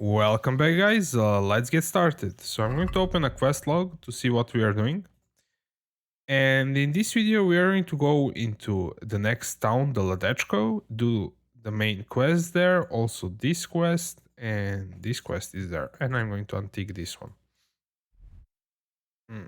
Welcome back, guys. Let's get started. So I'm going to open a quest log to see what we are doing. And in this video, we are going to go into the next town, the Ladechko, do the main quest there, also this quest, and this quest is there. And I'm going to untick this one. Hmm.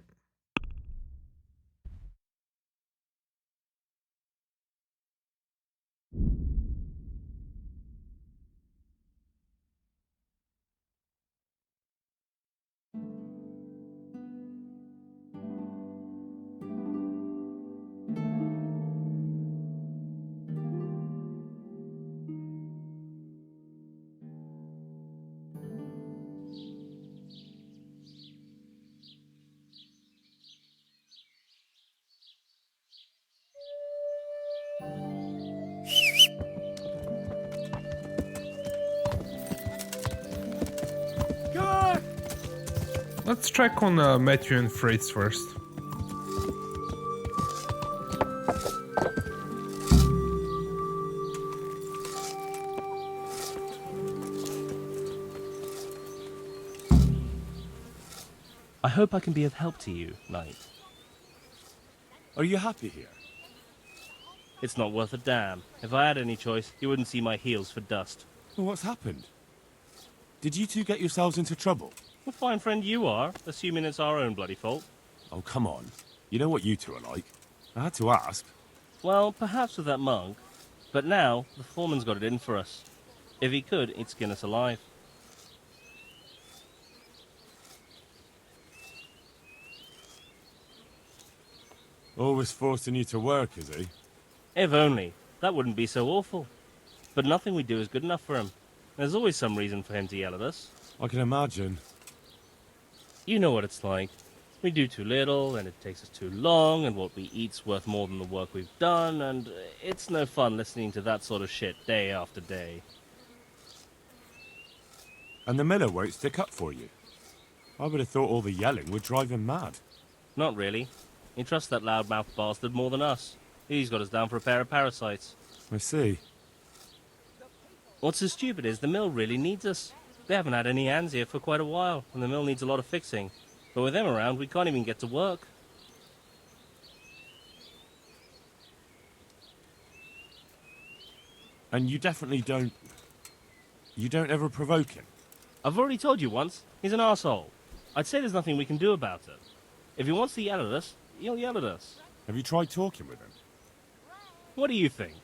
Let's check on Matthew and Fritz first. I hope I can be of help to you, Knight. Are you happy here? It's not worth a damn. If I had any choice, you wouldn't see my heels for dust. Well, what's happened? Did you two get yourselves into trouble? What fine friend you are, assuming it's our own bloody fault. Oh, come on. You know what you two are like. I had to ask. Well, perhaps with that monk. But now, the foreman's got it in for us. If he could, he'd skin us alive. Always forcing you to work, is he? If only. That wouldn't be so awful. But nothing we do is good enough for him. There's always some reason for him to yell at us. I can imagine. You know what it's like. We do too little, and it takes us too long, and what we eat's worth more than the work we've done, and it's no fun listening to that sort of shit day after day. And the miller won't stick up for you. I would have thought all the yelling would drive him mad. Not really. He trusts that loudmouth bastard more than us. He's got us down for a pair of parasites. I see. What's so stupid is the mill really needs us. They haven't had any hands here for quite a while, and the mill needs a lot of fixing. But with them around, we can't even get to work. And you definitely don't... You don't ever provoke him? I've already told you once, he's an arsehole. I'd say there's nothing we can do about it. If he wants to yell at us, he'll yell at us. Have you tried talking with him? What do you think?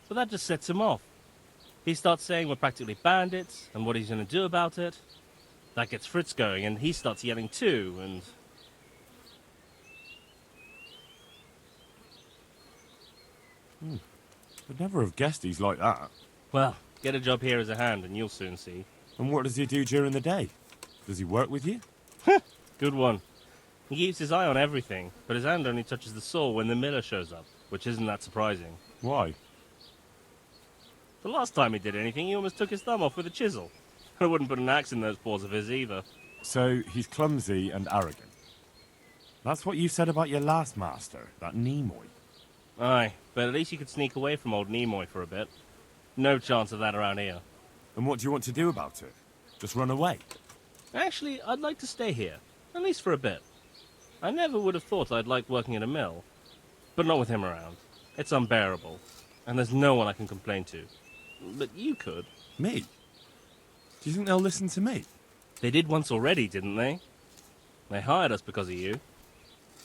But that just sets him off. He starts saying we're practically bandits, and what he's going to do about it. That gets Fritz going, and he starts yelling too, and... I'd never have guessed he's like that. Well, get a job here as a hand, and you'll soon see. And what does he do during the day? Does he work with you? Good one. He keeps his eye on everything, but his hand only touches the saw when the miller shows up, which isn't that surprising. Why? The last time he did anything, he almost took his thumb off with a chisel. I wouldn't put an axe in those paws of his either. So, he's clumsy and arrogant. That's what you said about your last master, that Nimoy. Aye, but at least you could sneak away from old Nimoy for a bit. No chance of that around here. And what do you want to do about it? Just run away? Actually, I'd like to stay here, at least for a bit. I never would have thought I'd like working in a mill, but not with him around. It's unbearable, and there's no one I can complain to. But you could. Me? Do you think they'll listen to me? They did once already, didn't they? They hired us because of you.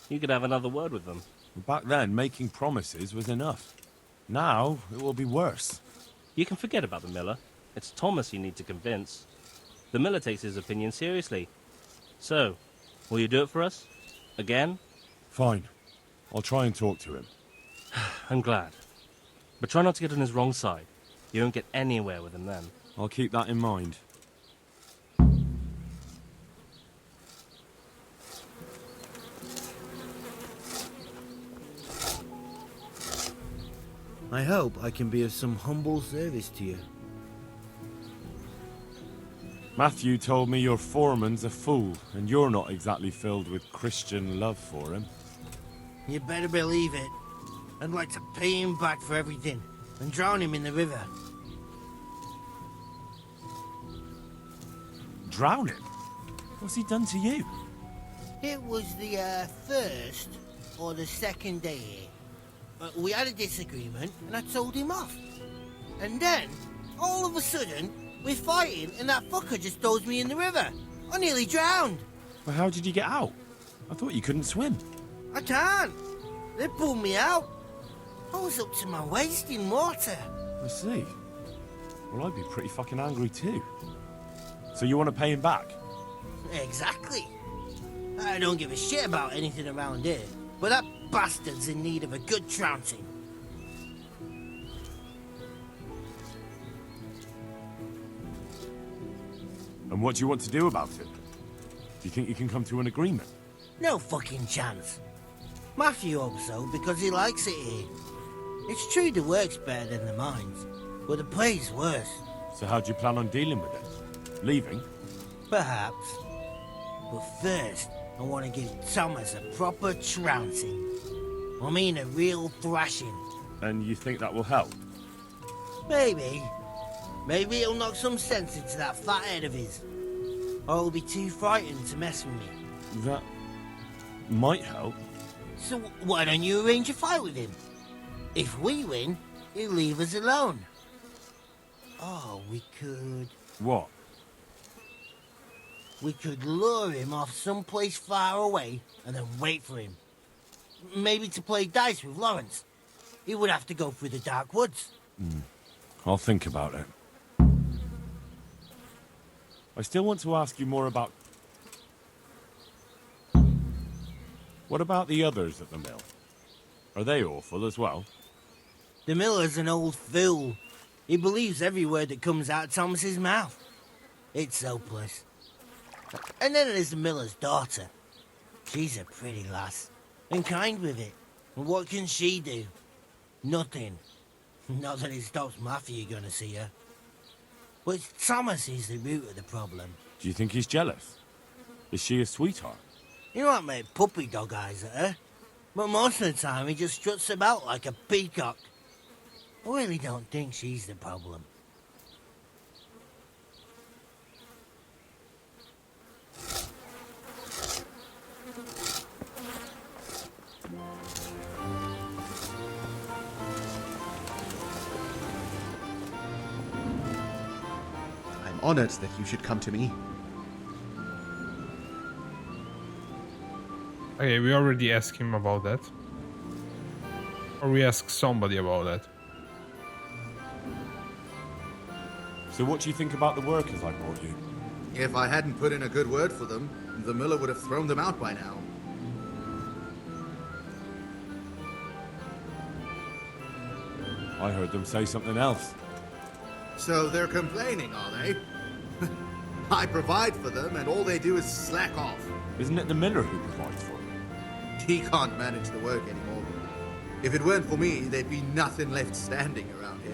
You could have another word with them. Back then, making promises was enough. Now, it will be worse. You can forget about the miller. It's Thomas you need to convince. The miller takes his opinion seriously. So, will you do it for us? Again? Fine. I'll try and talk to him. I'm glad. But try not to get on his wrong side. You won't get anywhere with him then. I'll keep that in mind. I hope I can be of some humble service to you. Matthew told me your foreman's a fool, and you're not exactly filled with Christian love for him. You better believe it. I'd like to pay him back for everything and drown him in the river. drowning? What's he done to you? It was the first or the second day here. We had a disagreement and I told him off. And then, all of a sudden, we're fighting and that fucker just throws me in the river. I nearly drowned. Well, how did you get out? I thought you couldn't swim. I can't. They pulled me out. I was up to my waist in water. I see. Well, I'd be pretty fucking angry too. So you want to pay him back? Exactly. I don't give a shit about anything around here, but that bastard's in need of a good trouncing. And what do you want to do about it? Do you think you can come to an agreement? No fucking chance. Matthew hopes so because he likes it here. It's true the work's better than the mines, but the pay's worse. So how do you plan on dealing with it? Leaving? Perhaps. But first, I want to give Thomas a proper trouncing. I mean a real thrashing. And you think that will help? Maybe. Maybe it'll knock some sense into that fat head of his. Or he'll be too frightened to mess with me. That might help. So why don't you arrange a fight with him? If we win, he'll leave us alone. Oh, we could... What? We could lure him off someplace far away and then wait for him. Maybe to play dice with Lawrence. He would have to go through the dark woods. I'll think about it. I still want to ask you more about... What about the others at the mill? Are they awful as well? The miller's an old fool. He believes every word that comes out of Thomas's mouth. It's hopeless. And then there's the miller's daughter. She's a pretty lass, and kind with it. And what can she do? Nothing. Not that it stops Matthew gonna see her. But Thomas is the root of the problem. Do you think he's jealous? Is she a sweetheart? He might make puppy dog eyes at her, but most of the time he just struts about like a peacock. I really don't think she's the problem. I'm honored that you should come to me. Okay, we already asked him about that. Or we asked somebody about that. So what do you think about the workers I brought you? If I hadn't put in a good word for them, the miller would have thrown them out by now. I heard them say something else. So they're complaining, are they? I provide for them, and all they do is slack off. Isn't it the miller who provides for them? He can't manage the work anymore. If it weren't for me, there'd be nothing left standing around here.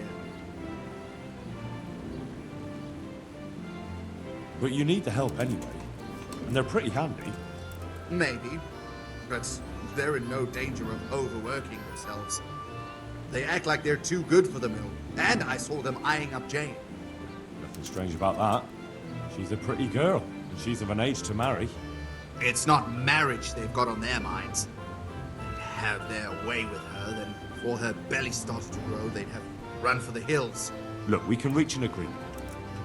But you need the help anyway. And they're pretty handy. Maybe, but they're in no danger of overworking themselves. They act like they're too good for the mill, and I saw them eyeing up Jane. Nothing strange about that. She's a pretty girl, and she's of an age to marry. It's not marriage they've got on their minds. They'd have their way with her, then before her belly started to grow, they'd have run for the hills. Look, we can reach an agreement.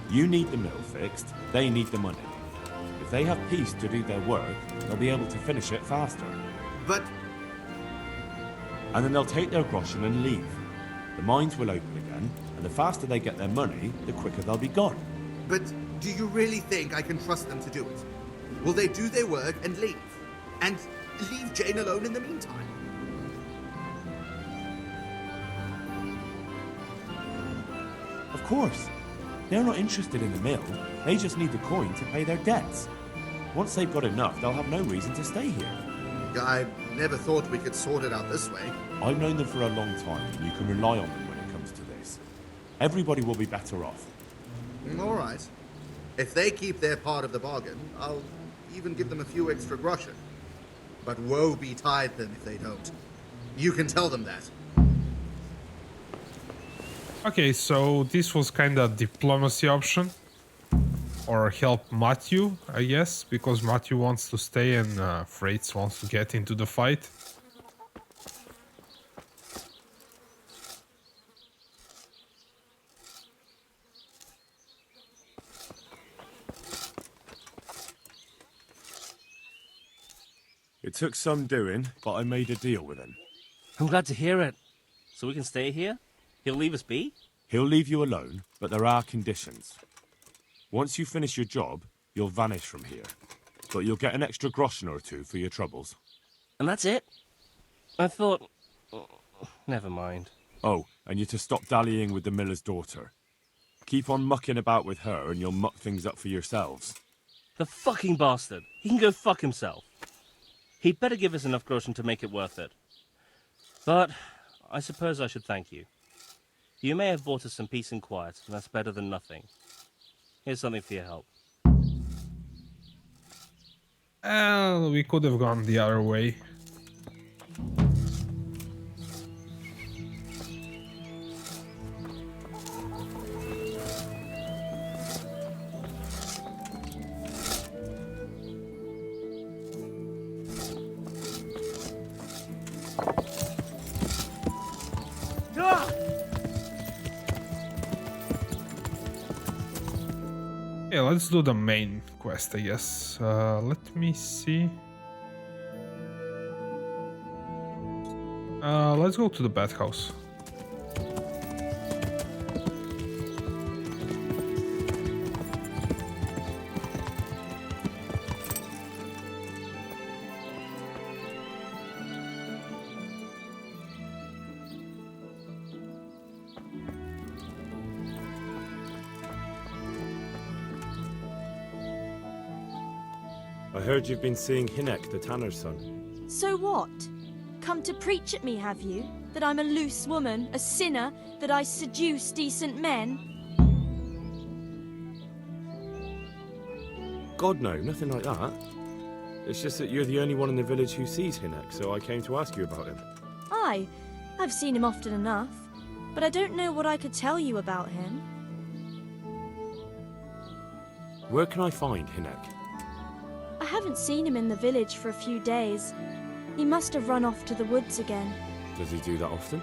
You need the mill fixed, they need the money. If they have peace to do their work, they'll be able to finish it faster. But And then they'll take their groschen and leave. The mines will open again, and the faster they get their money, the quicker they'll be gone. But do you really think I can trust them to do it? Will they do their work and leave? And leave Jane alone in the meantime? Of course. They're not interested in the mill. They just need the coin to pay their debts. Once they've got enough, they'll have no reason to stay here. I never thought we could sort it out this way. I've known them for a long time, and you can rely on them when it comes to this. Everybody will be better off. All right. If they keep their part of the bargain, I'll even give them a few extra groschen. But woe betide them if they don't. You can tell them that. Okay, so this was kind of diplomacy option. or help Matthew, I guess, because Matthew wants to stay and Freights wants to get into the fight. It took some doing, but I made a deal with him. I'm glad to hear it. So we can stay here? He'll leave us be? He'll leave you alone, but there are conditions. Once you finish your job, you'll vanish from here. But you'll get an extra groschen or two for your troubles. And that's it? I thought... Never mind. Oh, and you're to stop dallying with the miller's daughter. Keep on mucking about with her and you'll muck things up for yourselves. The fucking bastard. He can go fuck himself. He'd better give us enough groschen to make it worth it. But I suppose I should thank you. You may have bought us some peace and quiet, and that's better than nothing. Here's something for your help. We could have gone the other way. Yeah, let's do the main quest, I guess. Let me see. Let's go to the bathhouse. I heard you've been seeing Hinek, the tanner's son. So what? Come to preach at me, have you? That I'm a loose woman, a sinner, that I seduce decent men? God, no, nothing like that. It's just that you're the only one in the village who sees Hinek, so I came to ask you about him. Aye, I've seen him often enough, but I don't know what I could tell you about him. Where can I find Hinek? I haven't seen him in the village for a few days. He must have run off to the woods again. Does he do that often?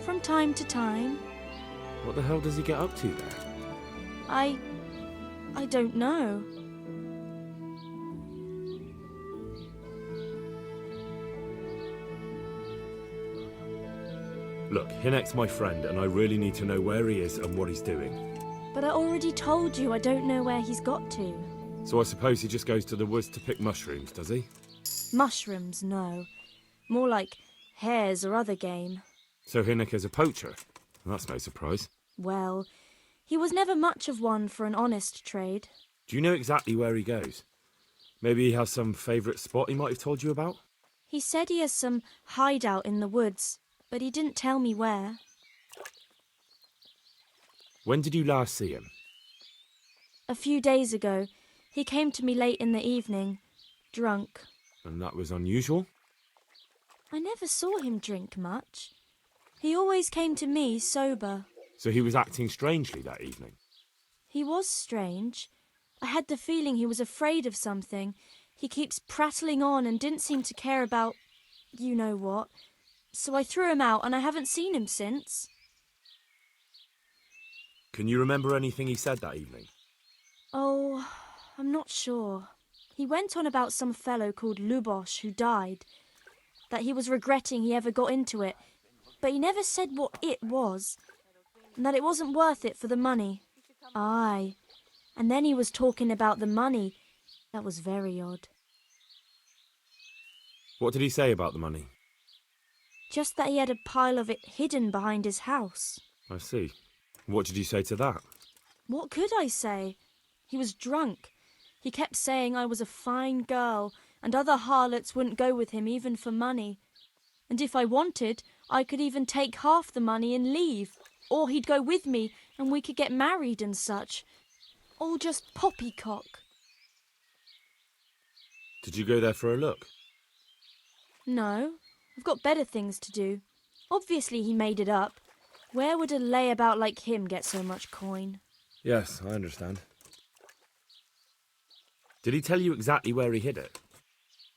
From time to time. What the hell does he get up to there? I don't know. Look, Hinek's my friend, and I really need to know where he is and what he's doing. But I already told you I don't know where he's got to. So I suppose he just goes to the woods to pick mushrooms, does he? Mushrooms, no. More like hares or other game. So Hinek is a poacher? That's no surprise. Well, he was never much of one for an honest trade. Do you know exactly where he goes? Maybe he has some favourite spot he might have told you about? He said he has some hideout in the woods, but he didn't tell me where. When did you last see him? A few days ago. He came to me late in the evening, drunk. And that was unusual? I never saw him drink much. He always came to me sober. So he was acting strangely that evening? He was strange. I had the feeling he was afraid of something. He keeps prattling on and didn't seem to care about you know what. So I threw him out and I haven't seen him since. Can you remember anything he said that evening? Oh, I'm not sure. He went on about some fellow called Lubosh who died, that he was regretting he ever got into it, but he never said what it was, and that it wasn't worth it for the money. Aye, and then he was talking about the money. That was very odd. What did he say about the money? Just that he had a pile of it hidden behind his house. I see. What did you say to that? What could I say? He was drunk. He kept saying I was a fine girl, and other harlots wouldn't go with him even for money. And if I wanted, I could even take half the money and leave. Or he'd go with me, and we could get married and such. All just poppycock. Did you go there for a look? No, I've got better things to do. Obviously he made it up. Where would a layabout like him get so much coin? Yes, I understand. Did he tell you exactly where he hid it?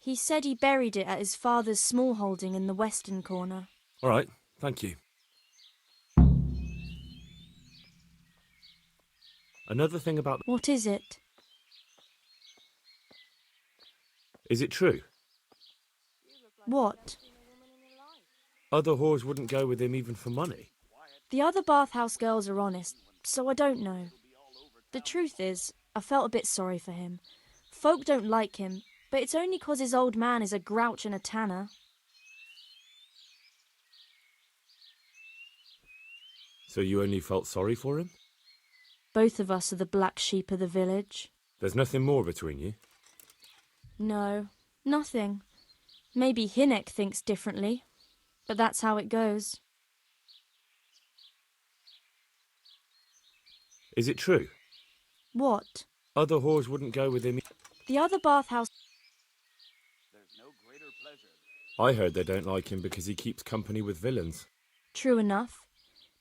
He said he buried it at his father's small holding in the western corner. All right, thank you. Another thing about... What is it? Is it true? What? Other whores wouldn't go with him even for money. The other bathhouse girls are honest, so I don't know. The truth is, I felt a bit sorry for him. Folk don't like him, but it's only 'cause his old man is a grouch and a tanner. So you only felt sorry for him? Both of us are the black sheep of the village. There's nothing more between you? No, nothing. Maybe Hinnock thinks differently, but that's how it goes. Is it true? What? Other whores wouldn't go with him. The other bathhouse... I heard they don't like him because he keeps company with villains. True enough.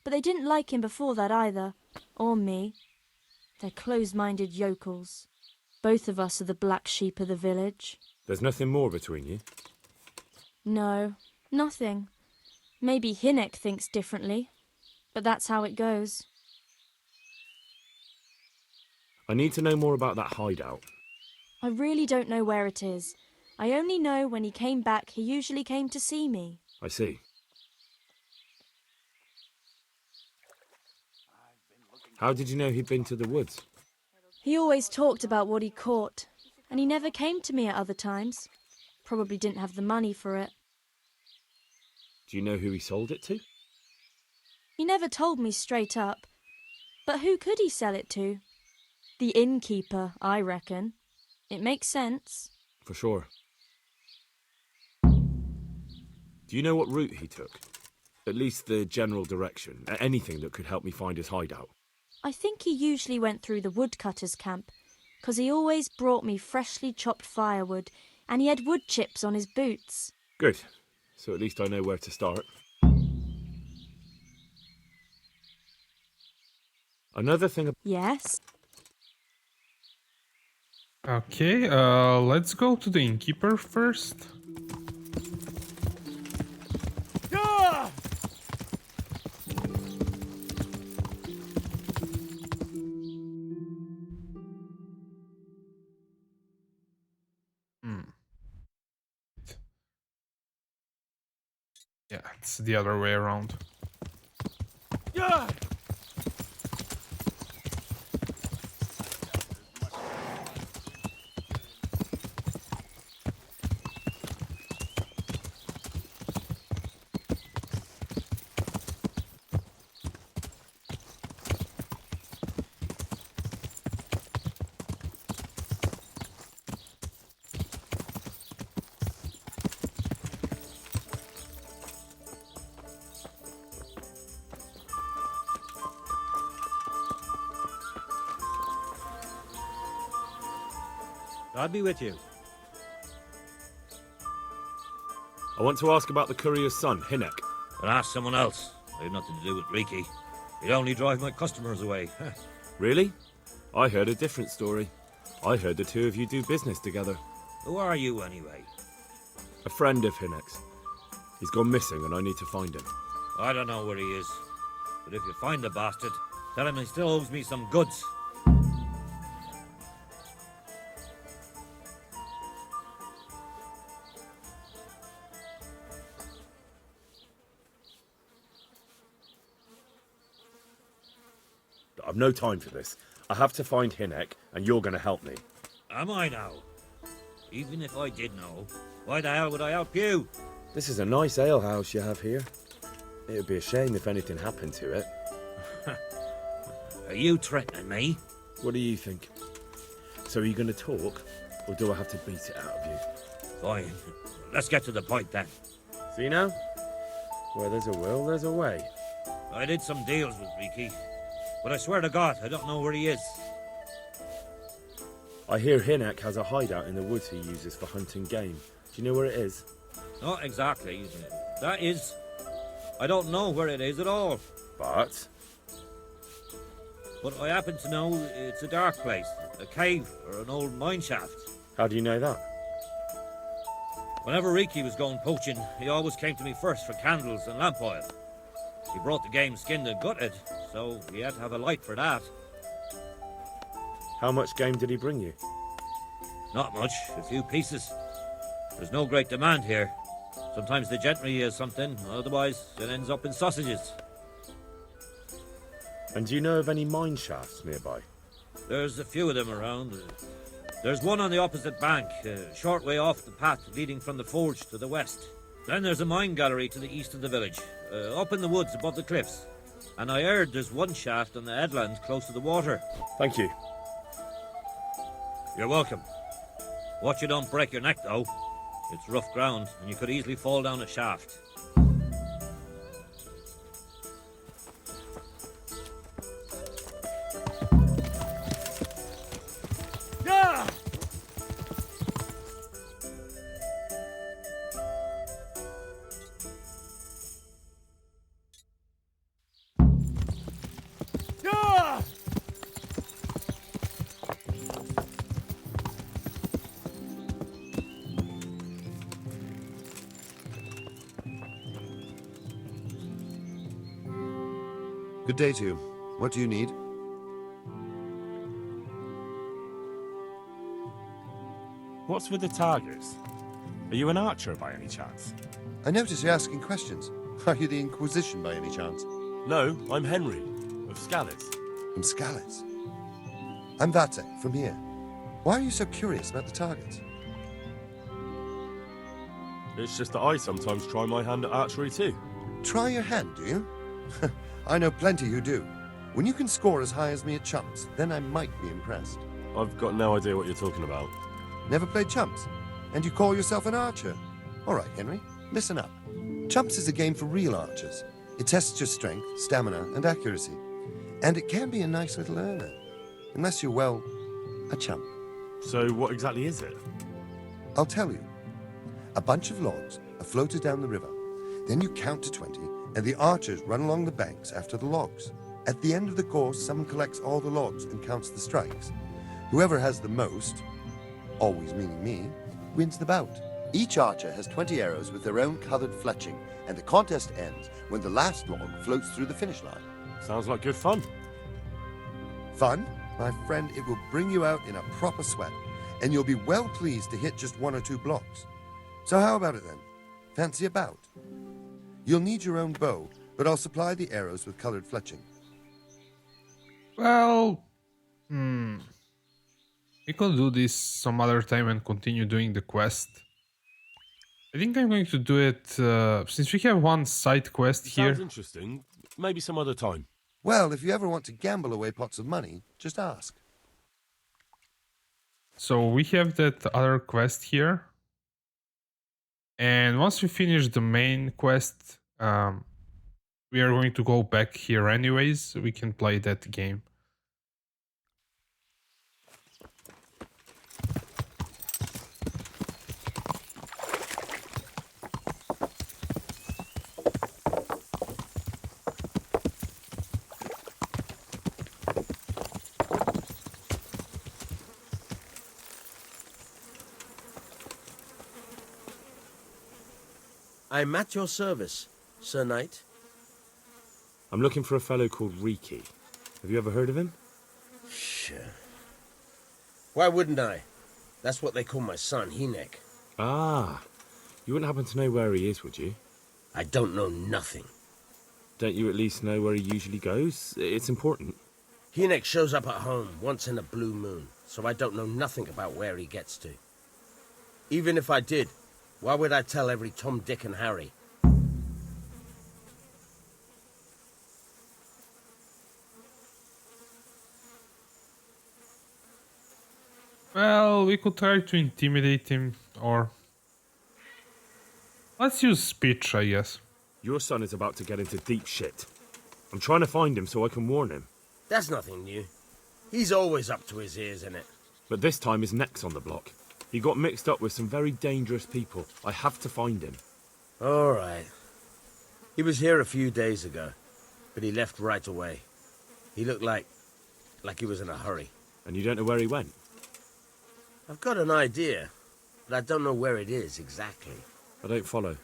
But they didn't like him before that either. Or me. They're close-minded yokels. Both of us are the black sheep of the village. There's nothing more between you? No, nothing. Maybe Hinnock thinks differently, but that's how it goes. I need to know more about that hideout. I really don't know where it is. I only know when he came back, he usually came to see me. I see. How did you know he'd been to the woods? He always talked about what he caught, and he never came to me at other times. Probably didn't have the money for it. Do you know who he sold it to? He never told me straight up. But who could he sell it to? The innkeeper, I reckon. It makes sense. For sure. Do you know what route he took? At least the general direction. Anything that could help me find his hideout. I think he usually went through the woodcutter's camp, 'cause he always brought me freshly chopped firewood, and he had wood chips on his boots. Good. So at least I know where to start. Another thing... Yes? Okay, let's go to the innkeeper first. Yeah, it's the other way around. I'll be with you. I want to ask about the courier's son, Hinnock. But ask someone else. I have nothing to do with Riki. He'd only drive my customers away. Really? I heard a different story. I heard the two of you do business together. Who are you, anyway? A friend of Hinnock's. He's gone missing and I need to find him. I don't know where he is. But if you find the bastard, tell him he still owes me some goods. I've no time for this. I have to find Hinnock and you're going to help me. Am I now? Even if I did know, why the hell would I help you? This is a nice alehouse you have here. It would be a shame if anything happened to it. Are you threatening me? What do you think? So are you going to talk, or do I have to beat it out of you? Fine. Let's get to the point then. See now? Where there's a will, there's a way. I did some deals with Riki, but I swear to God, I don't know where he is. I hear Hinnock has a hideout in the woods he uses for hunting game. Do you know where it is? Not exactly. That is, I don't know where it is at all. But but I happen to know it's a dark place, a cave or an old mine shaft. How do you know that? Whenever Riki was going poaching, he always came to me first for candles and lamp oil. He brought the game skinned and gutted, so we had to have a light for that. How much game did he bring you? Not much, a few pieces. There's no great demand here. Sometimes the gentry has something, otherwise it ends up in sausages. And do you know of any mine shafts nearby? There's a few of them around. There's one on the opposite bank, a short way off the path leading from the forge to the west. Then there's a mine gallery to the east of the village, up in the woods above the cliffs. And I heard there's one shaft on the headland close to the water. Thank you. You're welcome. Watch you don't break your neck, though. It's rough ground, and you could easily fall down a shaft. Good day to you. What do you need? What's with the targets? Are you an archer by any chance? I notice you're asking questions. Are you the Inquisition by any chance? No, I'm Henry, of Scalitz. From Scalitz. I'm Vatek, from here. Why are you so curious about the targets? It's just that I sometimes try my hand at archery too. Try your hand, do you? I know plenty who do. When you can score as high as me at chumps, then I might be impressed. I've got no idea what you're talking about. Never played chumps? And you call yourself an archer? All right, Henry, listen up. Chumps is a game for real archers. It tests your strength, stamina, and accuracy. And it can be a nice little earner. Unless you're, well, a chump. So what exactly is it? I'll tell you. A bunch of logs are floated down the river. Then you count to 20, and the archers run along the banks after the logs. At the end of the course, someone collects all the logs and counts the strikes. Whoever has the most, always meaning me, wins the bout. Each archer has 20 arrows with their own colored fletching, and the contest ends when the last log floats through the finish line. Sounds like good fun. Fun? My friend, it will bring you out in a proper sweat, and you'll be well pleased to hit just 1 or 2 blocks. So how about it then? Fancy a bout? You'll need your own bow, but I'll supply the arrows with colored fletching. Well, we could do this some other time and continue doing the quest. I think I'm going to do it since we have one side quest here. Sounds interesting. Maybe some other time. Well, if you ever want to gamble away pots of money, just ask. So we have that other quest here. And once we finish the main quest, we are going to go back here anyways, so we can play that game. I'm at your service, Sir Knight. I'm looking for a fellow called Riki. Have you ever heard of him? Sure. Why wouldn't I? That's what they call my son, Hinek. Ah, you wouldn't happen to know where he is, would you? I don't know nothing. Don't you at least know where he usually goes? It's important. Hinek shows up at home once in a blue moon, so I don't know nothing about where he gets to. Even if I did, why would I tell every Tom, Dick, and Harry? Well, we could try to intimidate him, or... Let's use speech, I guess. Your son is about to get into deep shit. I'm trying to find him so I can warn him. That's nothing new. He's always up to his ears in it. But this time his neck's on the block. He got mixed up with some very dangerous people. I have to find him. All right. He was here a few days ago, but he left right away. He looked like like he was in a hurry. And you don't know where he went? I've got an idea, but I don't know where it is exactly. I don't follow.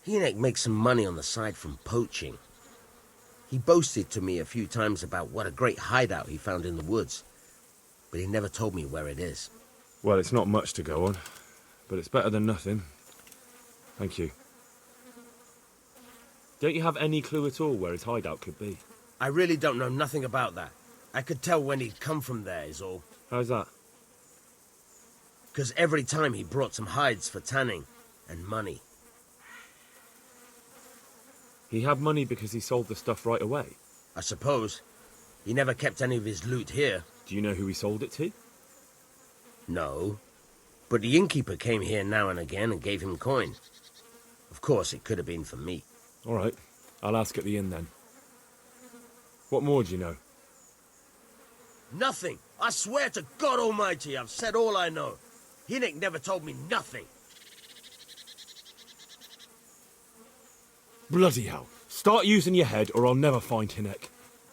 Hynek makes some money on the side from poaching. He boasted to me a few times about what a great hideout he found in the woods, but he never told me where it is. Well, it's not much to go on, but it's better than nothing. Thank you. Don't you have any clue at all where his hideout could be? I really don't know nothing about that. I could tell when he'd come from there, is all. How's that? Because every time he brought some hides for tanning and money. He had money because he sold the stuff right away? I suppose. He never kept any of his loot here. Do you know who he sold it to? No. But the innkeeper came here now and again and gave him coin. Of course, it could have been for me. All right. I'll ask at the inn then. What more do you know? Nothing. I swear to God Almighty, I've said all I know. Hynek never told me nothing. Bloody hell. Start using your head or I'll never find Hynek.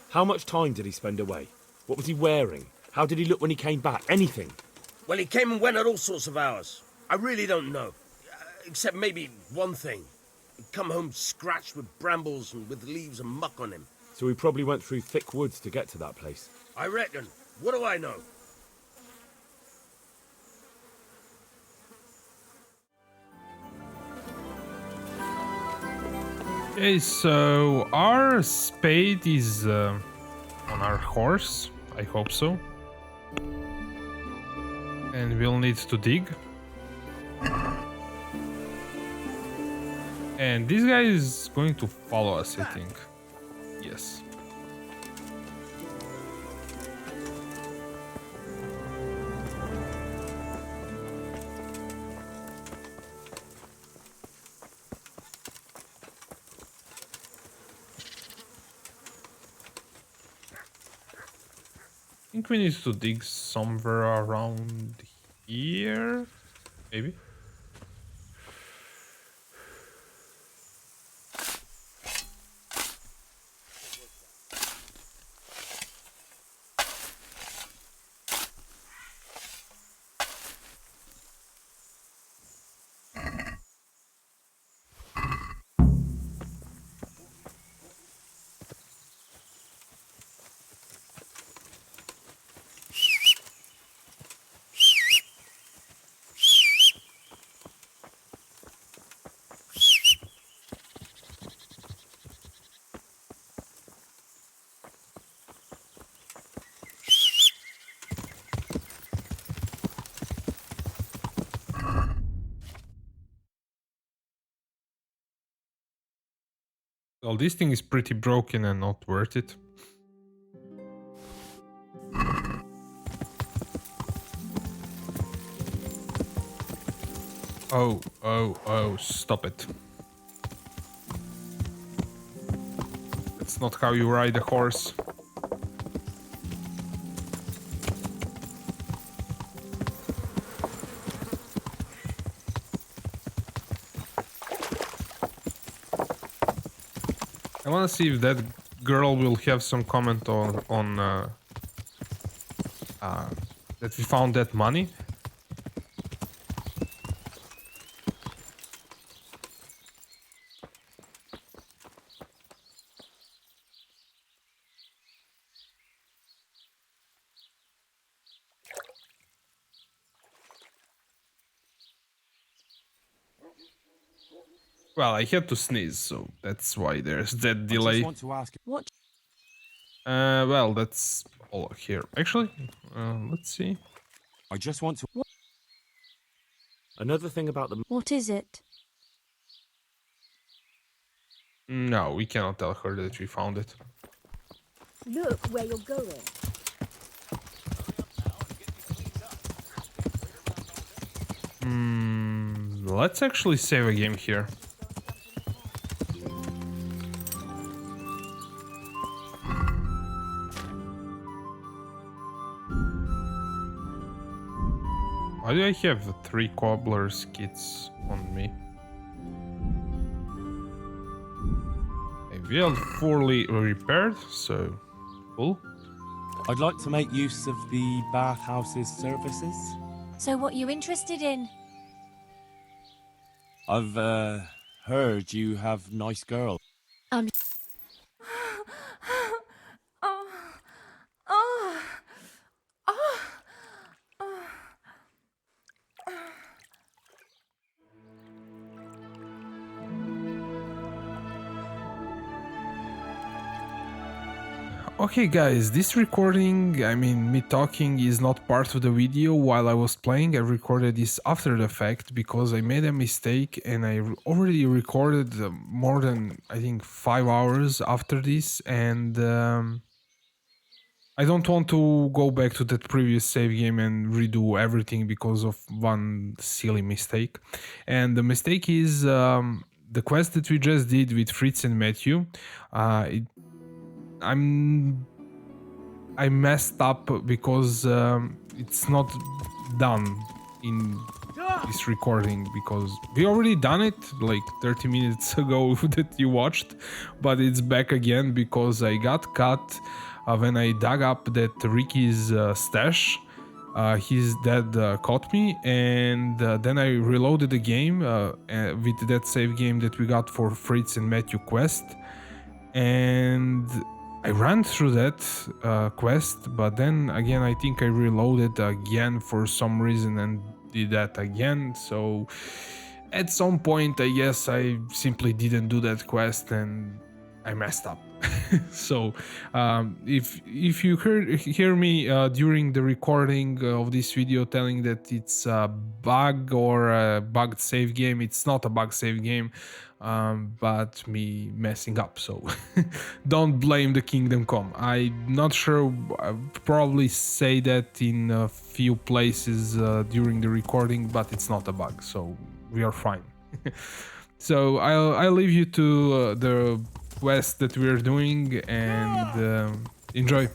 How much time did he spend away? What was he wearing? How did he look when he came back? Anything? Well, he came and went at all sorts of hours. I really don't know. Except maybe one thing. He'd come home scratched with brambles and with leaves and muck on him. So he probably went through thick woods to get to that place. I reckon. What do I know? Okay, so our spade is on our horse. I hope so. And we'll need to dig. And this guy is going to follow us, I think. Yes. I think we need to dig somewhere around here, maybe. Well, this thing is pretty broken and not worth it. Oh, stop it. That's not how you ride a horse. I want to see if that girl will have some comment on that we found that money. Well, I had to sneeze, so that's why there's that delay. I just want to ask. What? Well, that's all here. Actually, let's see. I just want to. Another thing about the... What is it? No, we cannot tell her that we found it. Look where you're going. Let's actually save a game here. Why do I have 3 cobbler's kits on me? Maybe I'm fully repaired, so cool. I'd like to make use of the bathhouse's services. So what you interested in? I've heard you have nice girls. Um. Oh. Oh. Oh. Okay guys, this recording, I mean me talking, is not part of the video while I was playing. I recorded this after the fact because I made a mistake and I already recorded more than I think 5 hours after this, and I don't want to go back to that previous save game and redo everything because of one silly mistake. And the mistake is the quest that we just did with Fritz and Matthew. I messed up because it's not done in this recording because we already done it like 30 minutes ago that you watched, but it's back again because I got cut when I dug up that Ricky's stash. His dad caught me, and then I reloaded the game with that save game that we got for Fritz and Matthew quest, and I ran through that quest, but then again I think I reloaded again for some reason and did that again. So at some point I guess I simply didn't do that quest and I messed up. So if you hear me during the recording of this video telling that it's a bug or a bugged save game, it's not a bug save game, but me messing up, so don't blame the Kingdom Come. I'm not sure, I'll probably say that in a few places during the recording, but it's not a bug, so we are fine. So I'll leave you to the quest that we're doing and enjoy.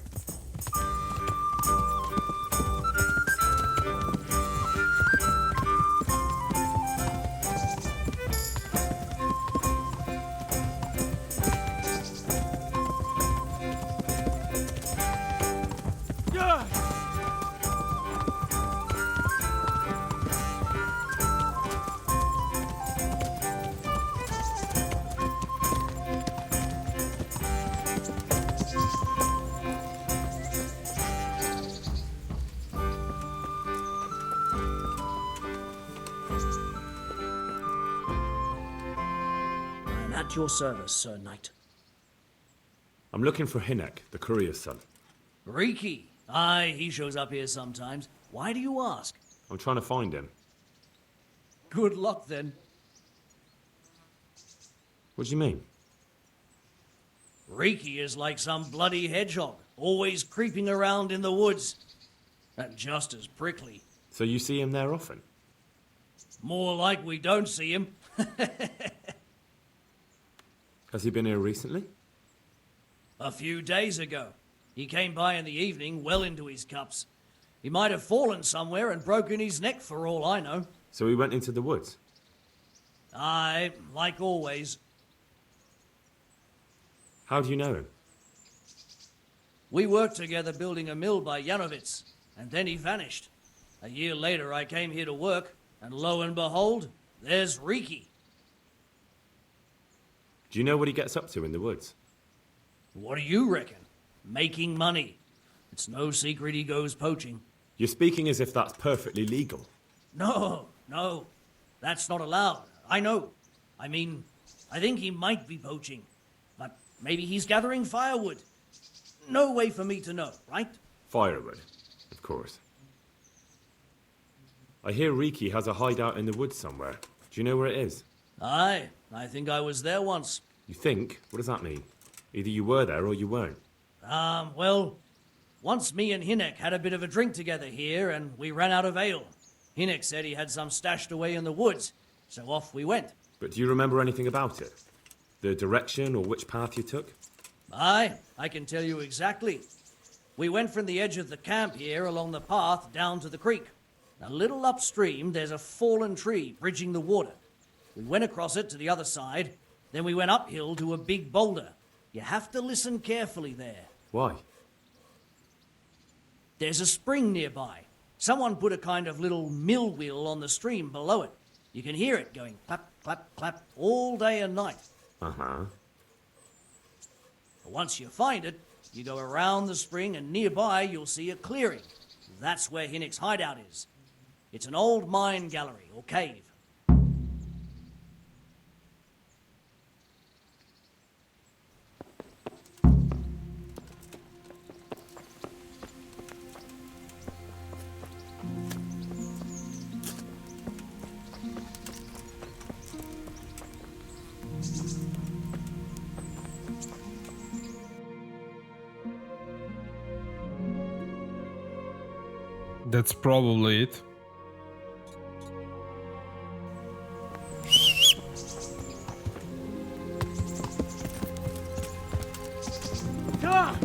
At your service, Sir Knight. I'm looking for Hinek, the courier's son. Riki. Aye, he shows up here sometimes. Why do you ask? I'm trying to find him. Good luck, then. What do you mean? Riki is like some bloody hedgehog, always creeping around in the woods. And just as prickly. So you see him there often? More like we don't see him. Has he been here recently? A few days ago. He came by in the evening, well into his cups. He might have fallen somewhere and broken his neck for all I know. So he went into the woods? Aye, like always. How do you know him? We worked together building a mill by Yanovitz, and then he vanished. A year later I came here to work, and lo and behold, there's Riki. Do you know what he gets up to in the woods? What do you reckon? Making money. It's no secret he goes poaching. You're speaking as if that's perfectly legal. No, that's not allowed. I know. I mean, I think he might be poaching, but maybe he's gathering firewood. No way for me to know, right? Firewood, of course. I hear Riki has a hideout in the woods somewhere. Do you know where it is? Aye, I think I was there once. You think? What does that mean? Either you were there or you weren't. Well, once me and Hinek had a bit of a drink together here, and we ran out of ale. Hinek said he had some stashed away in the woods, so off we went. But do you remember anything about it? The direction or which path you took? Aye, I can tell you exactly. We went from the edge of the camp here along the path down to the creek. A little upstream, there's a fallen tree bridging the water. We went across it to the other side, then we went uphill to a big boulder. You have to listen carefully there. Why? There's a spring nearby. Someone put a kind of little mill wheel on the stream below it. You can hear it going clap, clap, clap all day and night. Uh-huh. Once you find it, you go around the spring and nearby you'll see a clearing. That's where Hinnick's hideout is. It's an old mine gallery or cave. That's probably it. Ah!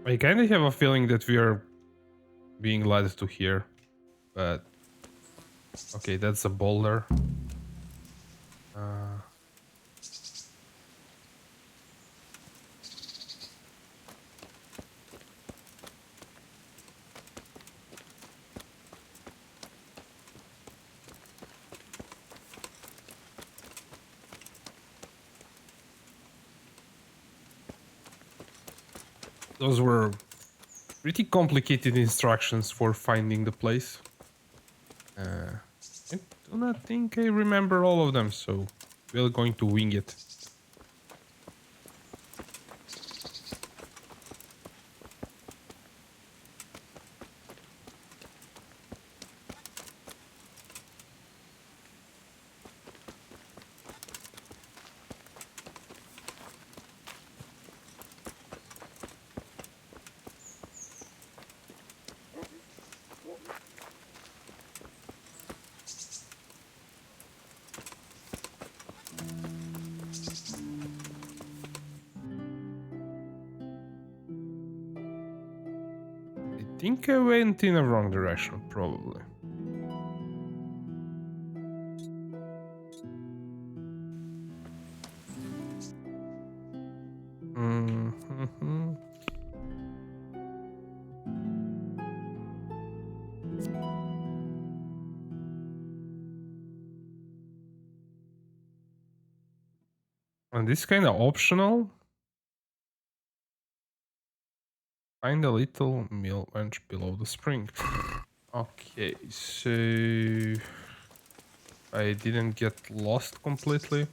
I kind of have a feeling that we are being led to here, but okay, that's a boulder. Those were pretty complicated instructions for finding the place. I do not think I remember all of them, so we're going to wing it. I think I went in the wrong direction, probably. Mm-hmm. And this kind of optional. Find a little mill bench below the spring. Okay, so I didn't get lost completely.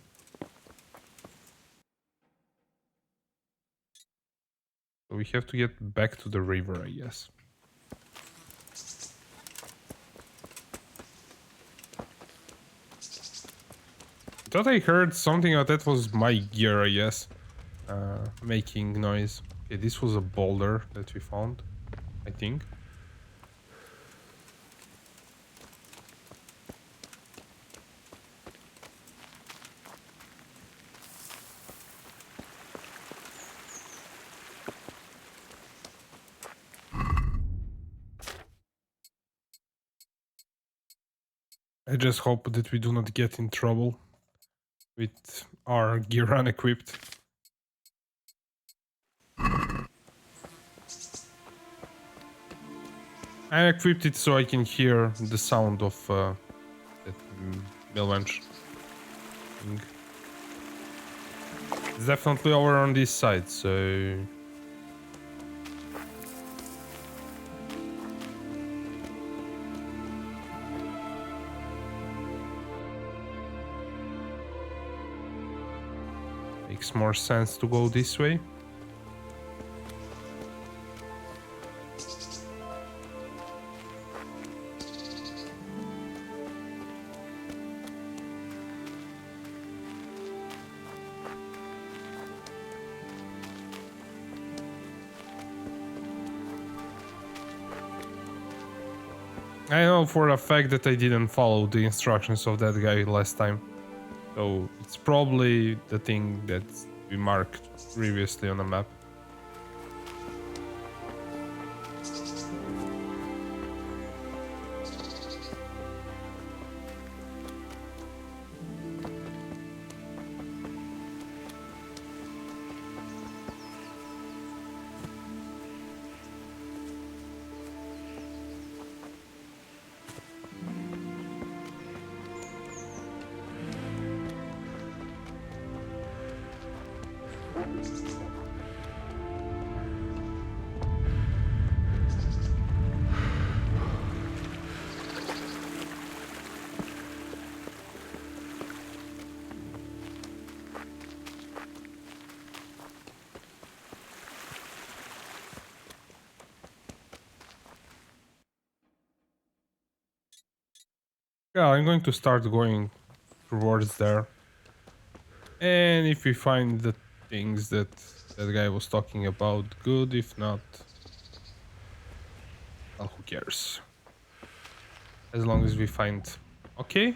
So we have to get back to the river, I guess. I thought I heard something that was my gear, I guess, making noise. Okay, this was a boulder that we found, I think. I just hope that we do not get in trouble with our gear unequipped. I equipped it so I can hear the sound of that mill bench thing. It's definitely over on this side, so... Makes more sense to go this way. I know for a fact that I didn't follow the instructions of that guy last time. So it's probably the thing that we marked previously on the map. Yeah, I'm going to start going towards there. And if we find the things that that guy was talking about, good. If not, well, who cares? As long as we find... Okay.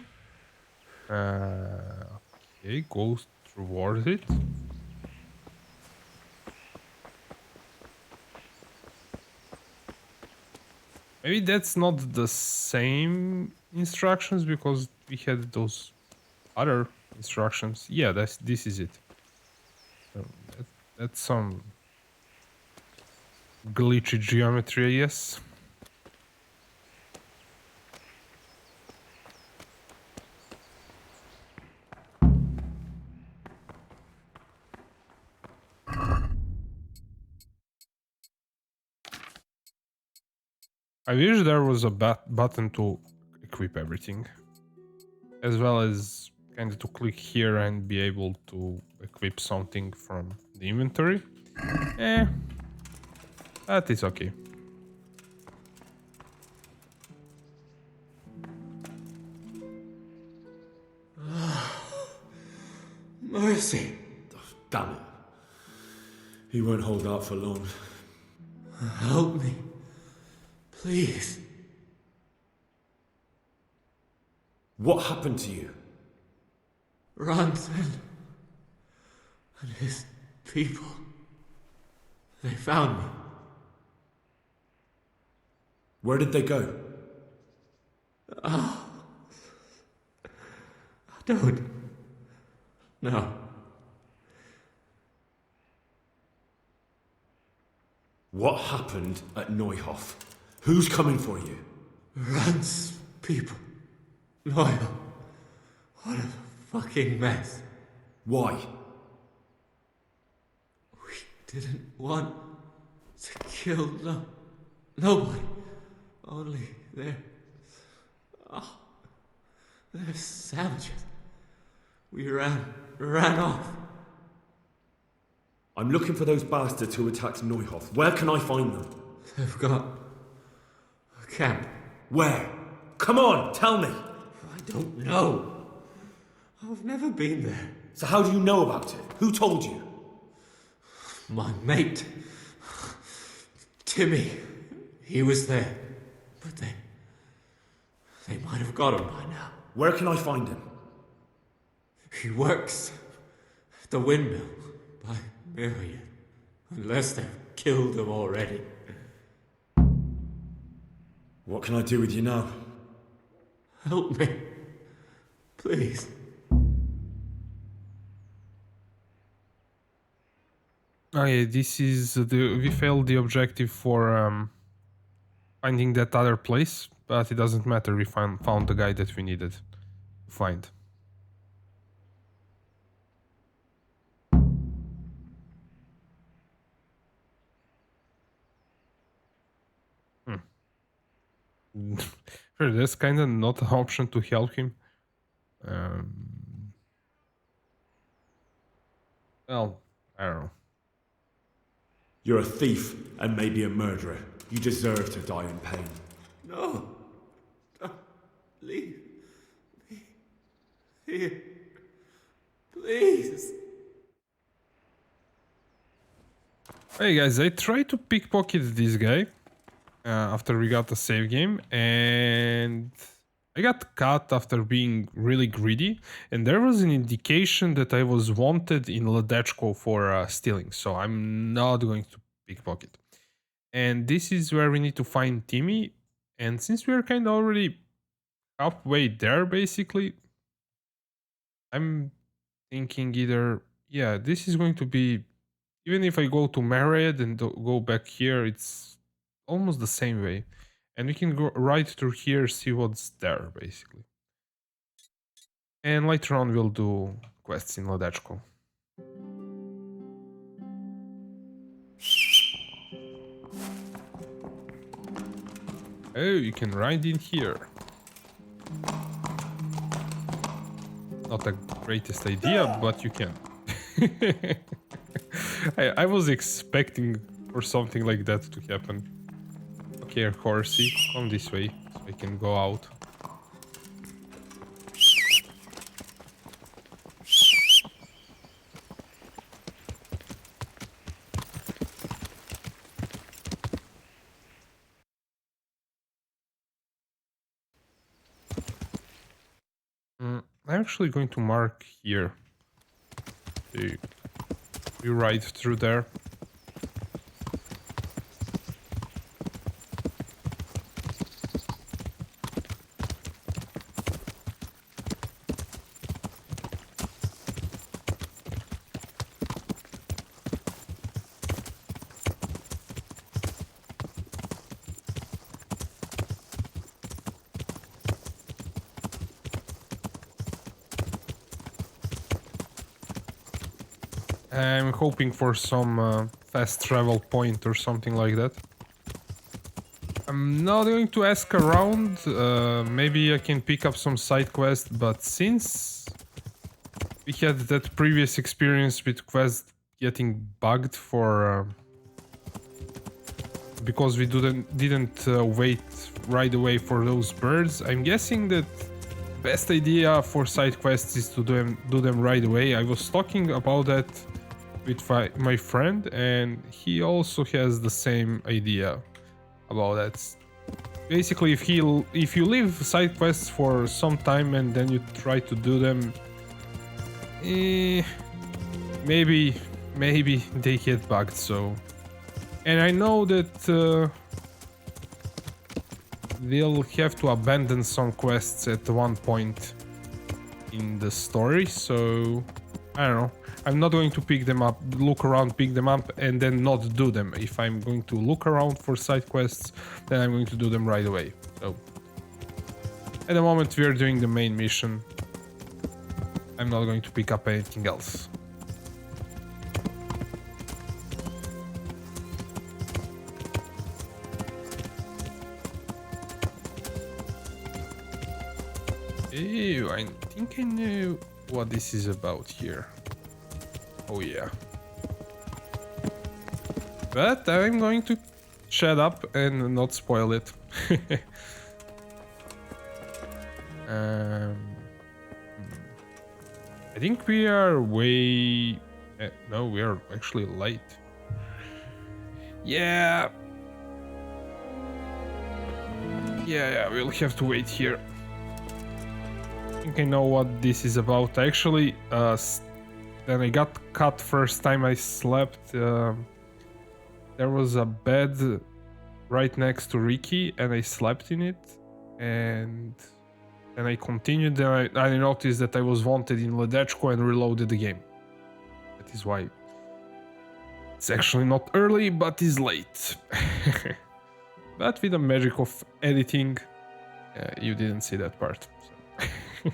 Okay, go towards it. Maybe that's not the same instructions because we had those other instructions. Yeah, this is it. So that's some glitchy geometry, I guess. I wish there was a button to equip everything, as well as kind of to click here and be able to equip something from the inventory. That is okay. Mercy. Damn it. He won't hold out for long. Help me. Please. What happened to you? Ranson and his people. They found me. Where did they go? I don't. No. What happened at Neuhof? Who's coming for you? Rand's people. Loyal. What a fucking mess. Why? We didn't want to kill nobody. Only they're savages. We ran off. I'm looking for those bastards who attacked Neuhof. Where can I find them? They've got a camp. Where? Come on, tell me. I don't know. I've never been there. So how do you know about it? Who told you? My mate, Timmy, he was there. But they might have got him by now. Where can I find him? He works at the windmill by Miriam. Unless they've killed him already. What can I do with you now? Help me. Please. Oh yeah, this is we failed the objective for finding that other place, but it doesn't matter. We found the guy that we needed to find. Sure, there's kind of not an option to help him. Well, I don't know. You're a thief and maybe a murderer. You deserve to die in pain. No. Don't leave me here. Please. Hey guys, I tried to pickpocket this guy after we got the save game, and I got caught after being really greedy, and there was an indication that I was wanted in Ladechko for stealing, so I'm not going to pickpocket. And this is where we need to find Timmy, and since we are kind of already halfway there, basically, I'm thinking either, yeah, this is going to be, even if I go to Marriott and go back here, it's almost the same way. And we can go right through here, see what's there, basically. And later on, we'll do quests in Ladechko. Oh, you can ride in here. Not the greatest idea, but you can. I was expecting for something like that to happen. Okay, horsey, come this way so I can go out. I'm actually going to mark here. You ride through there. I'm hoping for some fast travel point or something like that. I'm not going to ask around. Maybe I can pick up some side quests, but since we had that previous experience with quests getting bugged for because we didn't wait right away for those birds, I'm guessing that best idea for side quests is to do them right away. I was talking about that with my friend, and he also has the same idea about that. Basically, if you leave side quests for some time and then you try to do them, maybe they get bugged. So, and I know that they'll have to abandon some quests at one point in the story. So I don't know. I'm not going to pick them up, look around, pick them up, and then not do them. If I'm going to look around for side quests, then I'm going to do them right away. So, at the moment we are doing the main mission. I'm not going to pick up anything else. Ew, I think I know what this is about here. Oh yeah. But I'm going to shut up and not spoil it. I think we are way... no, we are actually late. Yeah. Yeah, we'll have to wait here. I think I know what this is about. Actually, then I got cut first time I slept. There was a bed right next to Ricky, and I slept in it. And then I continued, and I noticed that I was wanted in Ladechko and reloaded the game. That is why it's actually not early, but is late. But with the magic of editing, you didn't see that part. So.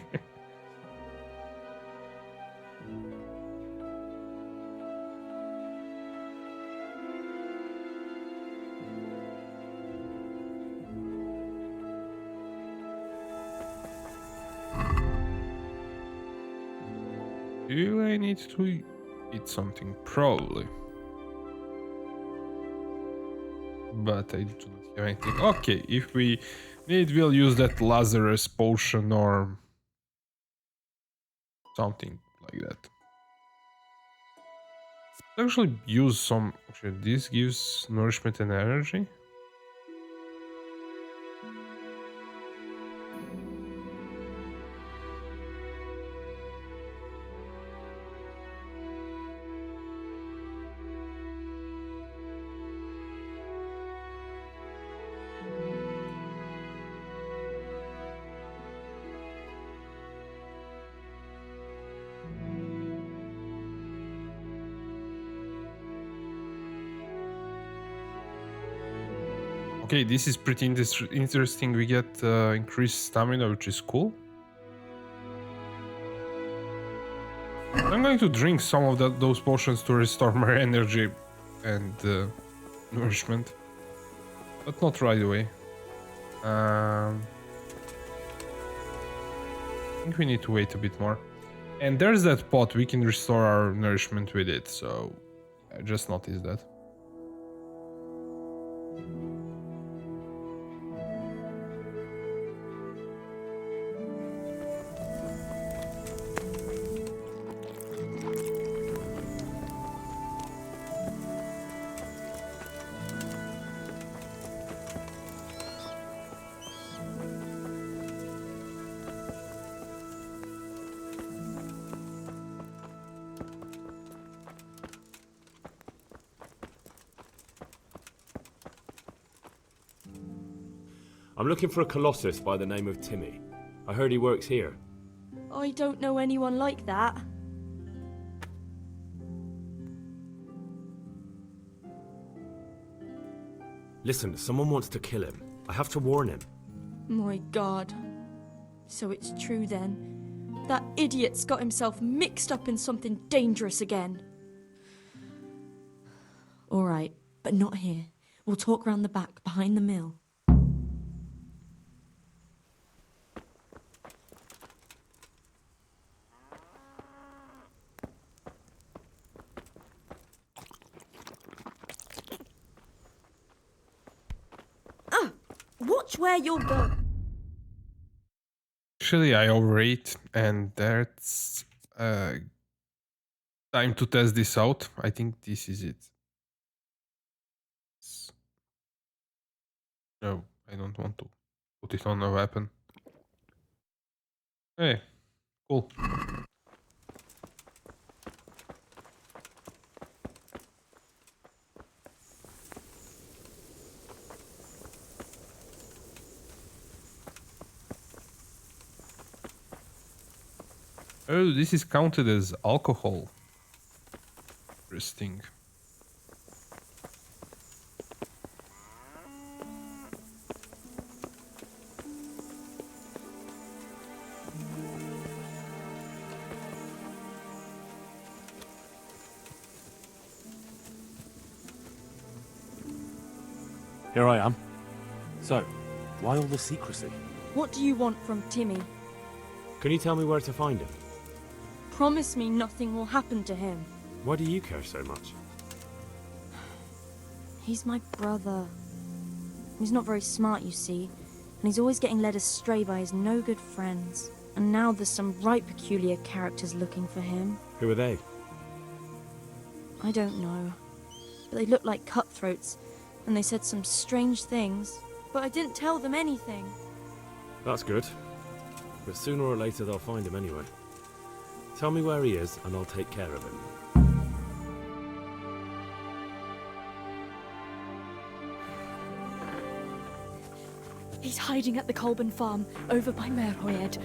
Do I need to eat something? Probably. But I do not have anything. Okay, if we need, we'll use that Lazarus potion or something like that. Actually use some... Actually, this gives nourishment and energy. Okay, this is pretty interesting. We get increased stamina, which is cool. I'm going to drink some of those potions to restore my energy and nourishment, but not right away. I think we need to wait a bit more. And there's that pot, we can restore our nourishment with it, so I just noticed that. I'm looking for a colossus by the name of Timmy. I heard he works here. I don't know anyone like that. Listen, someone wants to kill him. I have to warn him. My God. So it's true then. That idiot's got himself mixed up in something dangerous again. All right, but not here. We'll talk round the back, behind the mill. Watch where you're going. Actually, I overate, and that's time to test this out. I think this is it. No, I don't want to put it on a weapon. Hey, cool. Oh, this is counted as alcohol. Interesting. Here I am. So, why all the secrecy? What do you want from Timmy? Can you tell me where to find him? Promise me nothing will happen to him. Why do you care so much? He's my brother. He's not very smart, you see, and he's always getting led astray by his no-good friends. And now there's some right peculiar characters looking for him. Who are they? I don't know. But they look like cutthroats, and they said some strange things. But I didn't tell them anything. That's good. But sooner or later they'll find him anyway. Tell me where he is, and I'll take care of him. He's hiding at the Colburn farm, over by Merhoyed.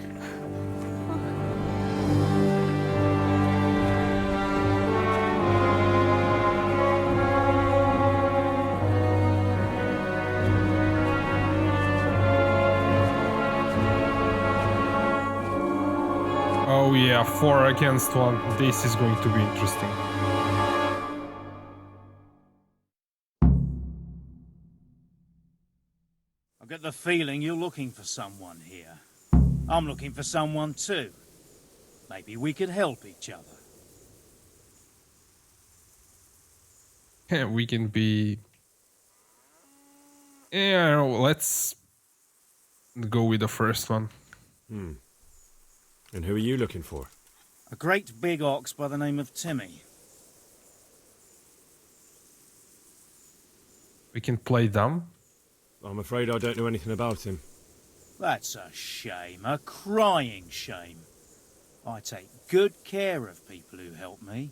Oh yeah, 4 against 1. This is going to be interesting. I get the feeling you're looking for someone here. I'm looking for someone too. Maybe we could help each other. We can be... Yeah, let's go with the first one. And who are you looking for? A great big ox by the name of Timmy. We can play dumb. I'm afraid I don't know anything about him. That's a shame, a crying shame. I take good care of people who help me.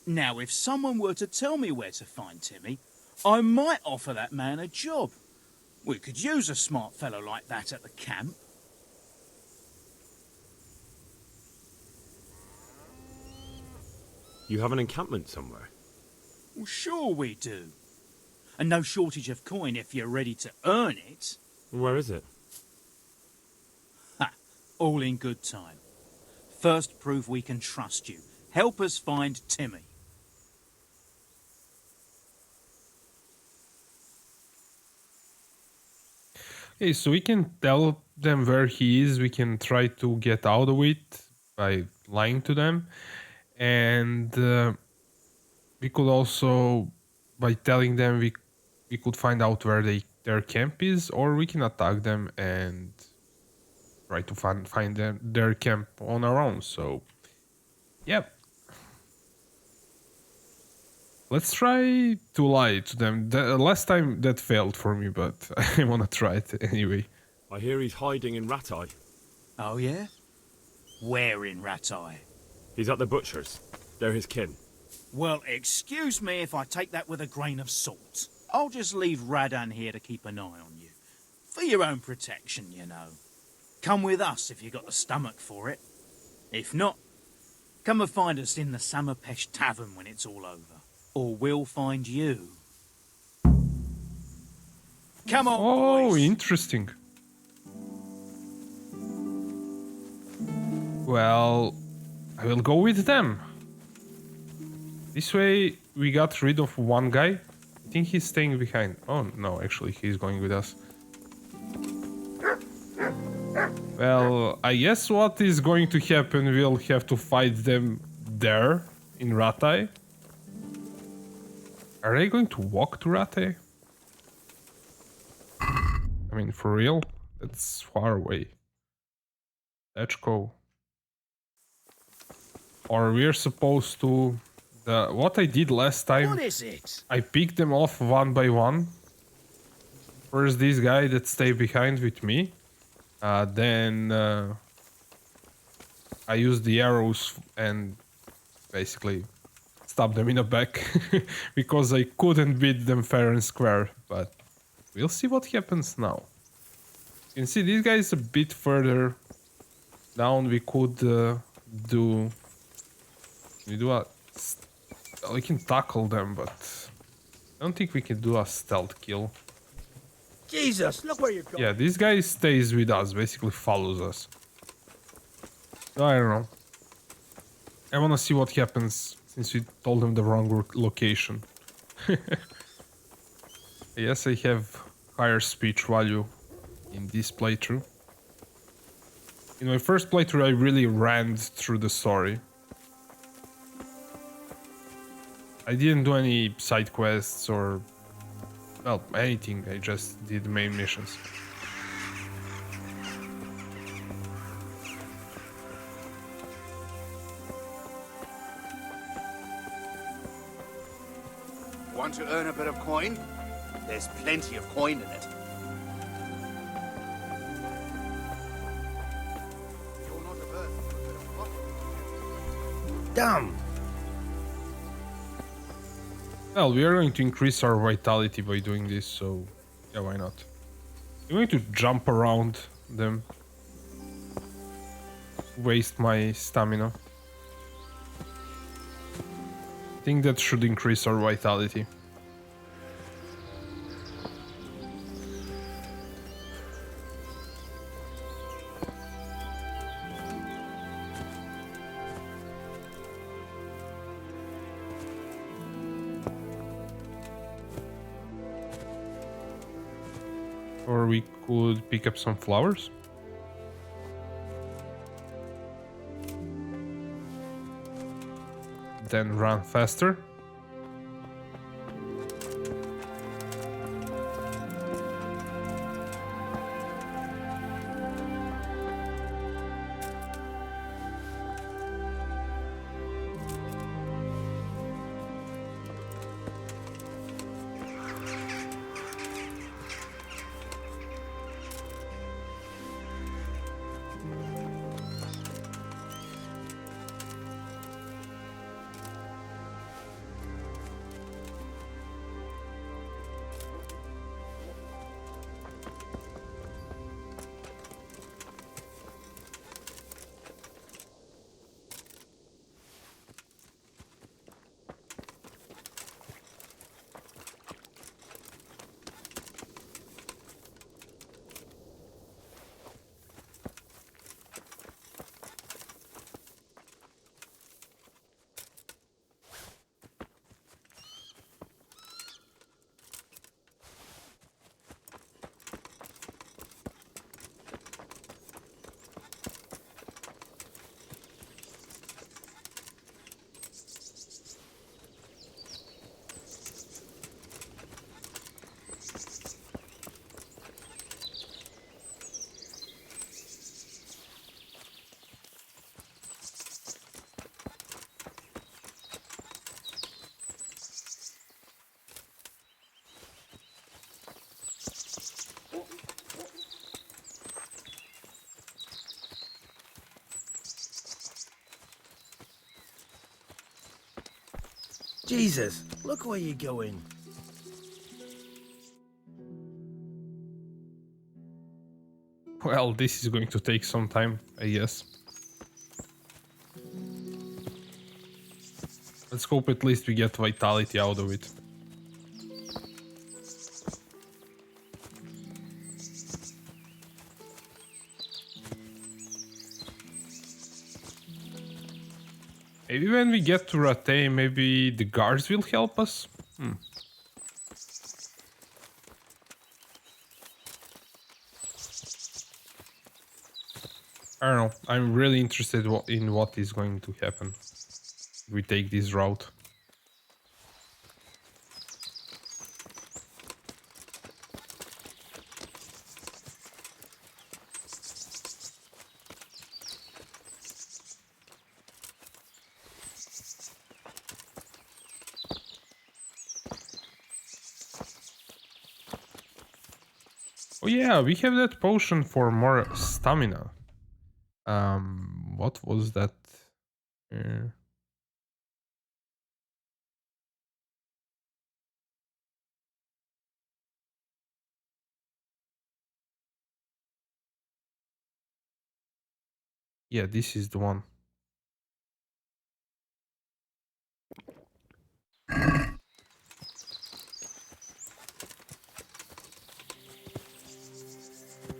Now, if someone were to tell me where to find Timmy, I might offer that man a job. We could use a smart fellow like that at the camp. You have an encampment somewhere? Well, sure we do. And no shortage of coin if you're ready to earn it. Where is it? Ha! All in good time. First, prove we can trust you. Help us find Timmy. Okay, so we can tell them where he is. We can try to get out of it by lying to them. And we could also, by telling them, we could find out where their camp is, or we can attack them and try to find their camp on our own. So, yep. Let's try to lie to them. The last time that failed for me, but I want to try it anyway. I hear he's hiding in Ratai. Oh, yeah? Where in Ratai? He's at the butcher's. They're his kin. Well, excuse me if I take that with a grain of salt. I'll just leave Radan here to keep an eye on you. For your own protection, you know. Come with us if you got the stomach for it. If not, come and find us in the Samapesh Tavern when it's all over. Or we'll find you. Come on, Oh, interesting. Well, I will go with them. This way we got rid of one guy. I think he's staying behind. Oh, no, actually he's going with us. Well, I guess what is going to happen, we'll have to fight them there in Ratai. Are they going to walk to Ratai? I mean, for real? That's far away. Let's go. Or we're supposed to... what I did last time... What is it? I picked them off one by one. First this guy that stayed behind with me. Then I used the arrows and basically stabbed them in the back. Because I couldn't beat them fair and square. But we'll see what happens now. You can see this guy is a bit further down. We could do... We can tackle them, but I don't think we can do a stealth kill. Jesus, look where you're going. Yeah, this guy stays with us, basically follows us. So I don't know. I want to see what happens since we told him the wrong location. Yes, I have higher speech value in this playthrough. In my first playthrough, I really ran through the story. I didn't do any side quests or, well, anything. I just did the main missions. Want to earn a bit of coin? There's plenty of coin in it. You're not averse to a bit of profit. Damn. Well, we are going to increase our vitality by doing this, so yeah, why not? I'm going to jump around them. Waste my stamina. I think that should increase our vitality. Or we could pick up some flowers. Then run faster. Jesus, look where you're going. Well, this is going to take some time, I guess. Let's hope at least we get vitality out of it. Maybe when we get to Rattay, maybe the guards will help us? I don't know. I'm really interested in what is going to happen if we take this route. Oh yeah, we have that potion for more stamina. What was that? Yeah, this is the one.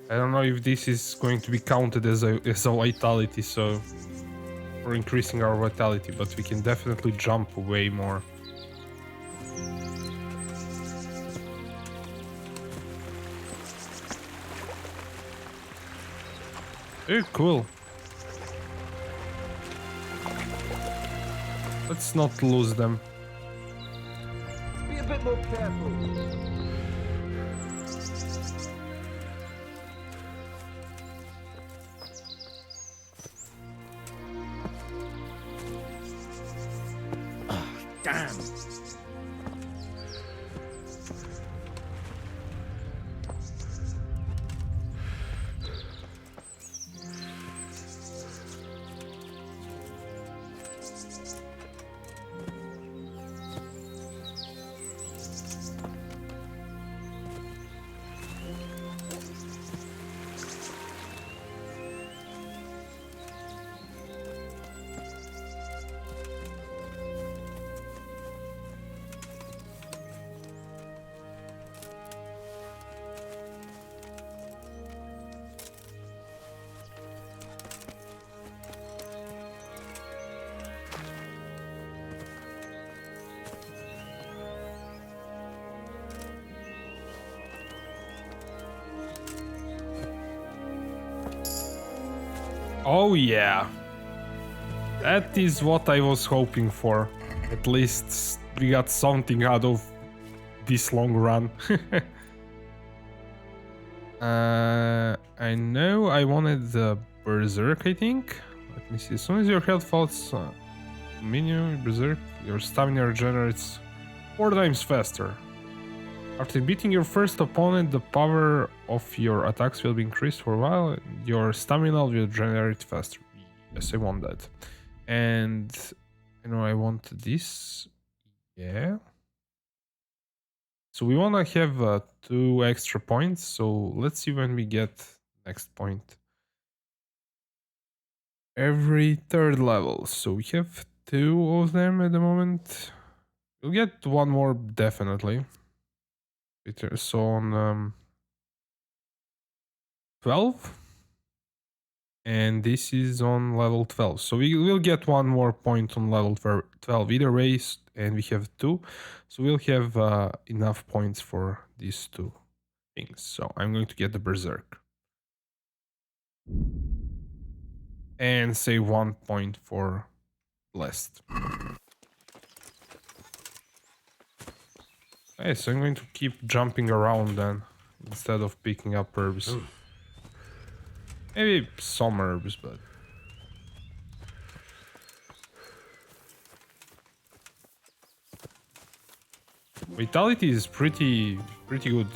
I don't know if this is going to be counted as a vitality, so we're increasing our vitality, but we can definitely jump way more. Oh, cool. Let's not lose them. Be a bit more careful. Damn! Oh yeah. That is what I was hoping for. At least we got something out of this long run. I know I wanted the Berserk, I think. Let me see. As soon as your health falls menu, Berserk, your stamina regenerates 4 times faster. After beating your first opponent, the power of your attacks will be increased for a while. Your stamina will generate faster. Yes, I want that. And you know, I want this. Yeah. So we want to have 2 extra points. So let's see when we get next point. Every 3rd level. So we have 2 of them at the moment. We'll get 1 more definitely. So on 12. And this is on level 12. So we will get 1 more point on level 12 either way, and we have 2. So we'll have enough points for these 2 things. So I'm going to get the Berserk. And say 1 point for Blessed. Okay, so I'm going to keep jumping around then, instead of picking up herbs. Maybe some herbs, but... Vitality is pretty good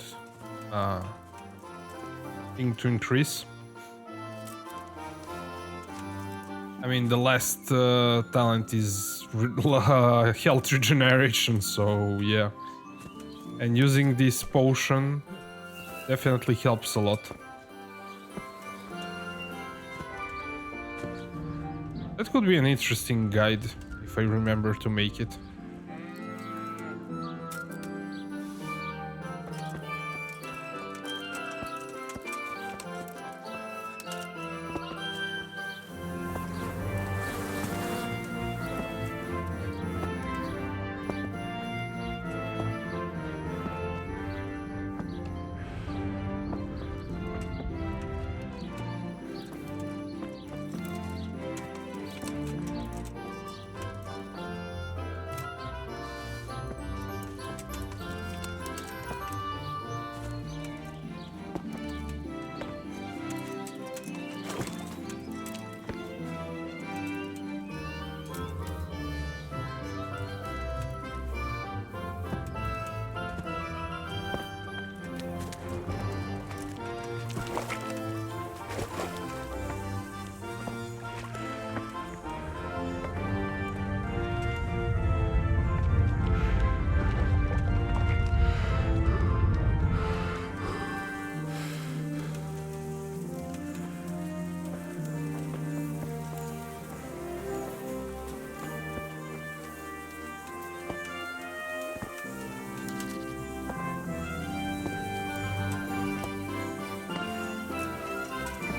thing to increase. I mean, the last talent is health regeneration, so yeah. And using this potion definitely helps a lot. That could be an interesting guide, if I remember to make it.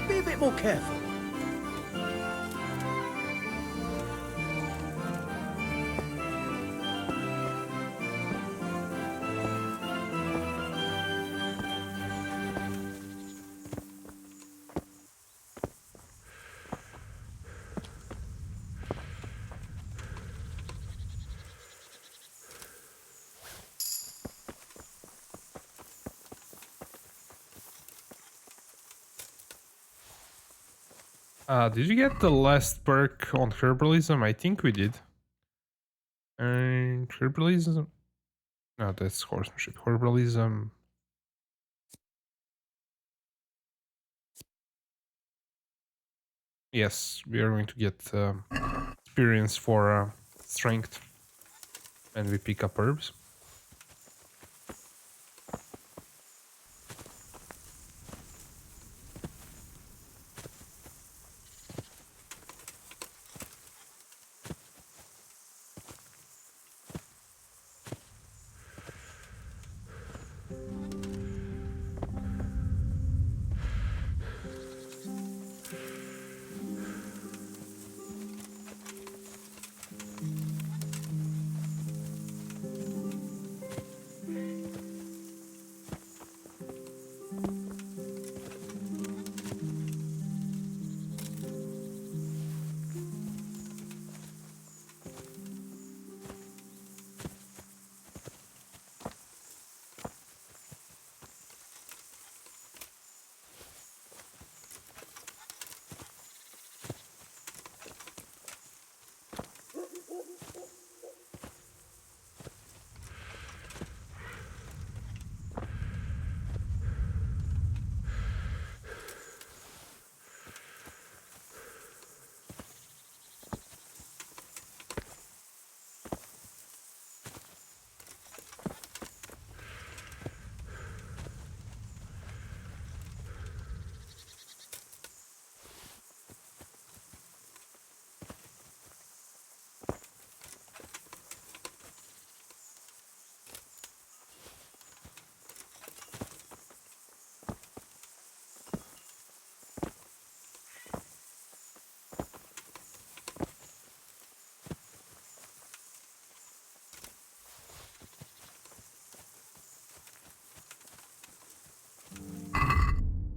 Be a bit more careful. Did you get the last perk on herbalism? I think we did. And herbalism? No, that's horsemanship. Herbalism. Yes, we are going to get experience for strength when we pick up herbs.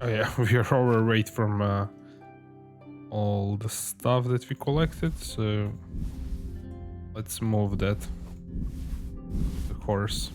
Oh yeah, we are overweight from all the stuff that we collected, so let's move that. The horse.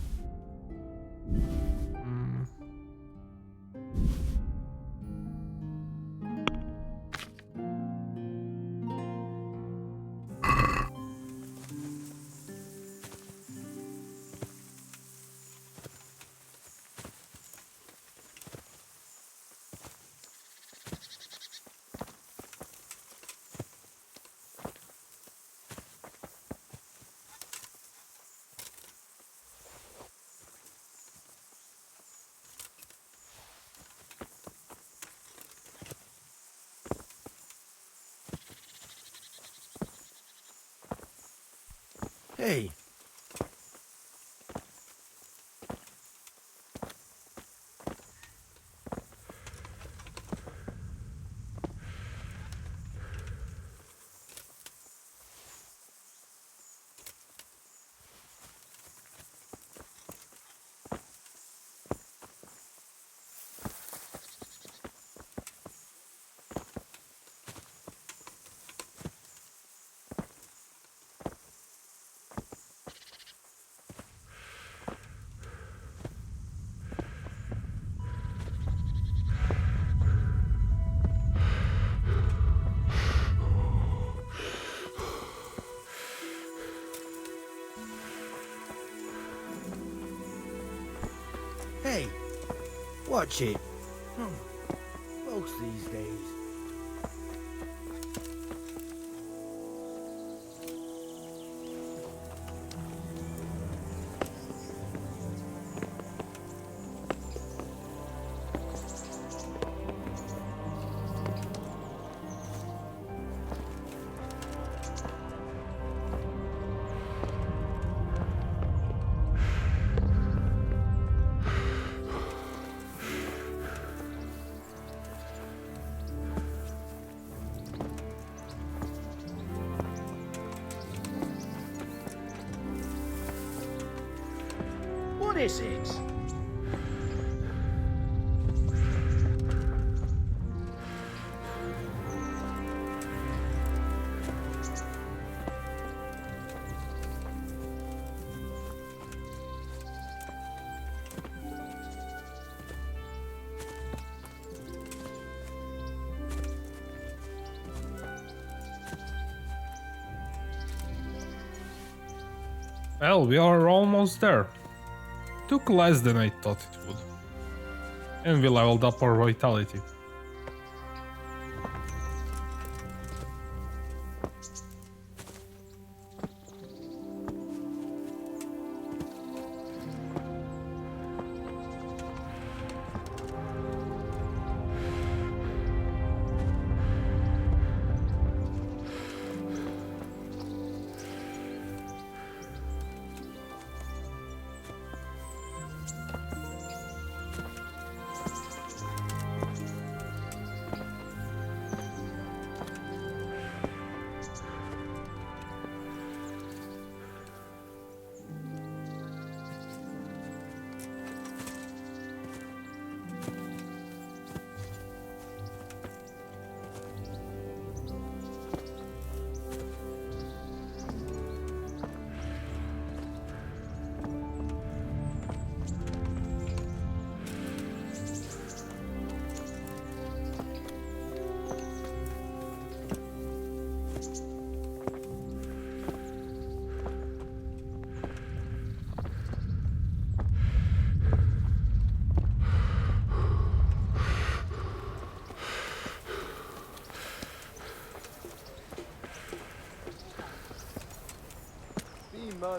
Hey. Hey, watch it. Folks these days. What is it? Well, we are almost there. Took less than I thought it would. And we leveled up our vitality.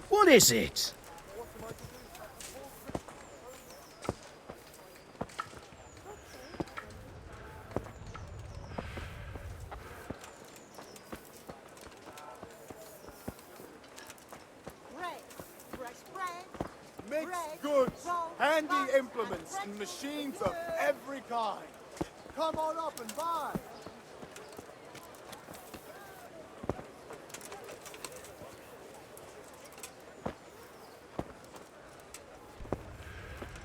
What is it? Mixed goods, handy implements, and machines of every kind. Come on up and buy.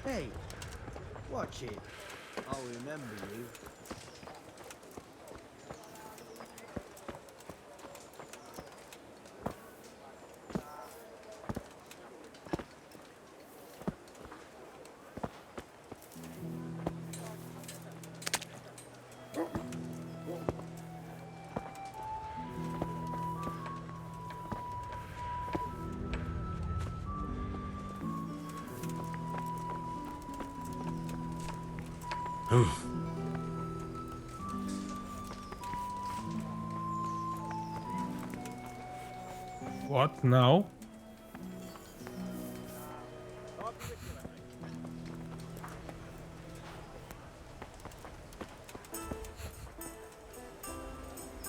Hey, watch it. I'll remember you. What now?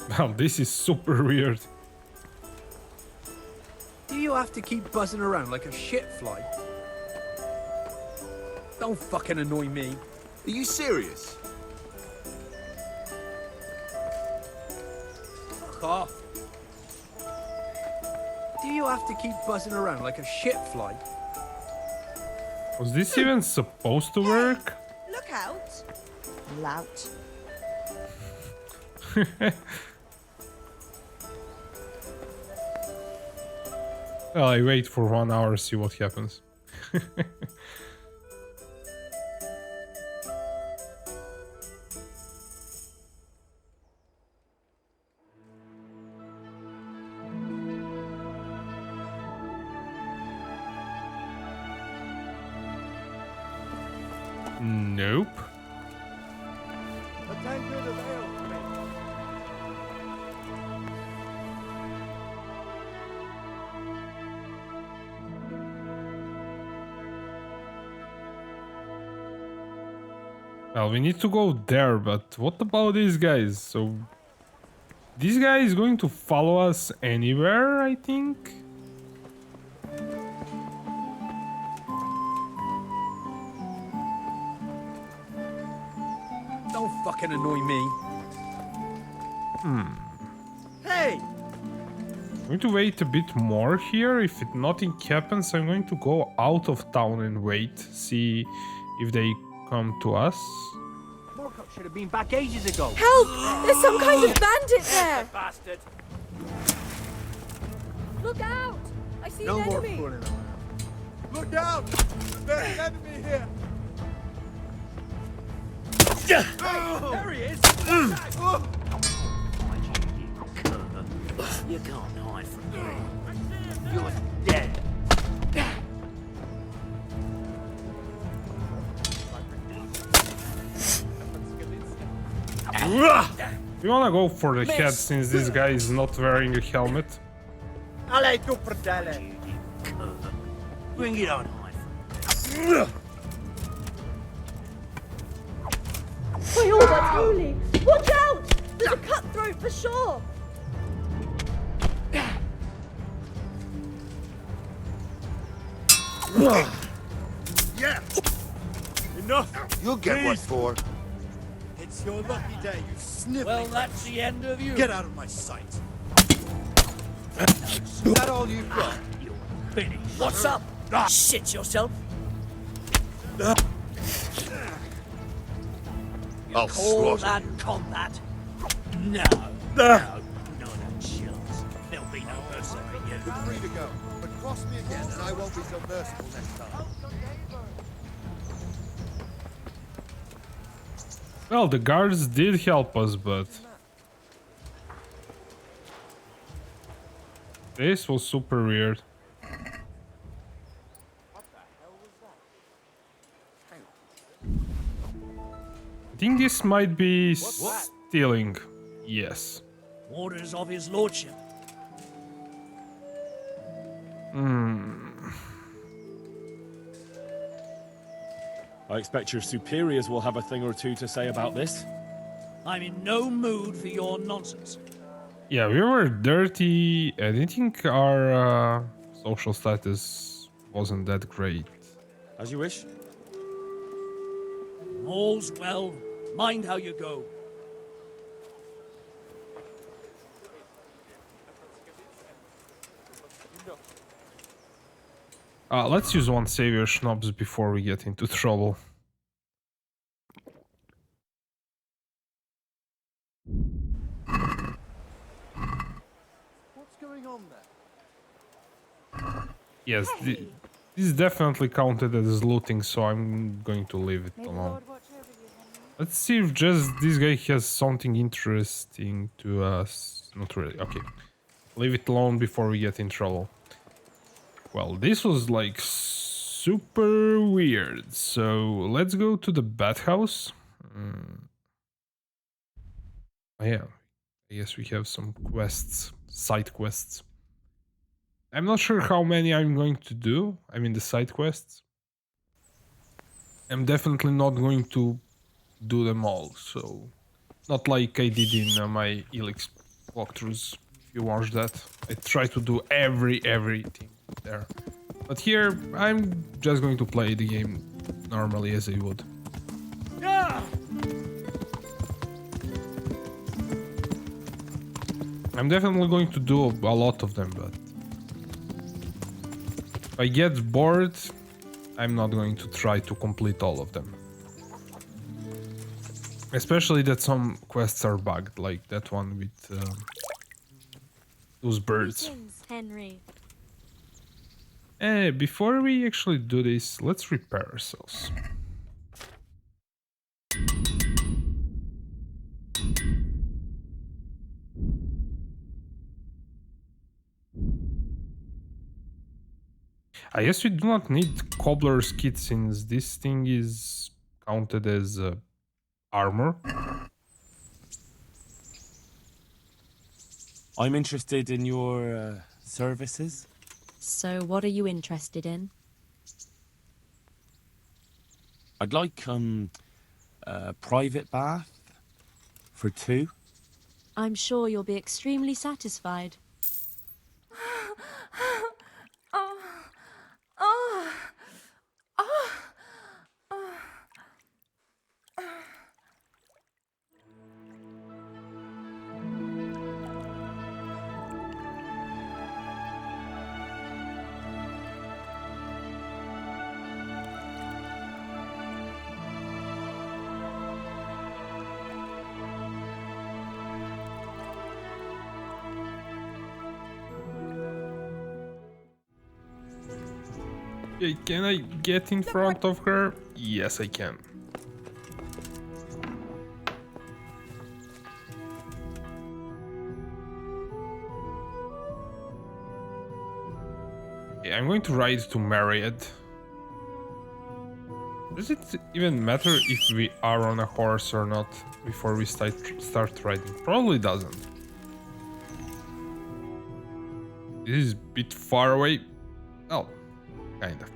Well, this is super weird. Do you have to keep buzzing around like a shit fly? Don't fucking annoy me. Are you serious? Fuck off. Do you have to keep buzzing around like a shit fly? Was this even supposed to work? Look out. Lout. Well, I wait for 1 hour, see what happens. Nope. A tankard of ale, mate. Well, we need to go there, but what about these guys? So, this guy is going to follow us anywhere, I think? Don't fucking annoy me. Hey! I'm going to wait a bit more here. If nothing happens, I'm going to go out of town and wait. See if they come to us. Moorcock should have been back ages ago. Help! There's some kind of bandit there! Bastard! Look out! I see No an more enemy! fooling around. Look out! There's an enemy here! There he is! You can't hide from me. You're dead. We wanna go for the head since this guy is not wearing a helmet. Allez, tu prdele! Bring it on. By all that's holy! Watch out! There's a cutthroat for sure! Yeah! Enough! You'll get what Please. for. It's your lucky day, you sniveling. Well, that's the end of you. Get out of my sight. Is that all you've got? Finished. What's up? Shit yourself? I'll Call slaughter that you. combat? No. No, not a chance. There'll be no mercy for you. You're free to go, but cross me again and I won't be so merciful next time. Well, the guards did help us, but this was super weird. I think this might be stealing. Yes. Orders of his lordship. I expect your superiors will have a thing or two to say about this. I'm in no mood for your nonsense. Yeah, we were dirty, and I think our social status wasn't that great. As you wish. All's well. Mind how you go. Let's use one savior schnapps before we get into trouble. What's going on there? Yes, this is definitely counted as looting, so I'm going to leave it alone. Let's see if just this guy has something interesting to us. Not really. Okay. Leave it alone before we get in trouble. Well, this was like super weird. So let's go to the bathhouse. Oh yeah. I guess we have some quests, side quests. I'm not sure how many I'm going to do. I mean the side quests. I'm definitely not going to do them all, so not like I did in my Elix walkthroughs. If you watch that, I try to do everything there. But here, I'm just going to play the game normally as I would. I'm definitely going to do a lot of them, but if I get bored, I'm not going to try to complete all of them. Especially that some quests are bugged, like that one with those birds. Greetings, Henry. Before we actually do this, let's repair ourselves. I guess we do not need cobbler's kit since this thing is counted as armor. I'm interested in your services. So, what are you interested in? I'd like a private bath for 2. I'm sure you'll be extremely satisfied. Okay, can I get in front of her? Yes, I can. Okay, I'm going to ride to Marriott. Does it even matter if we are on a horse or not before we start riding? Probably doesn't. This is a bit far away. Oh, kind of.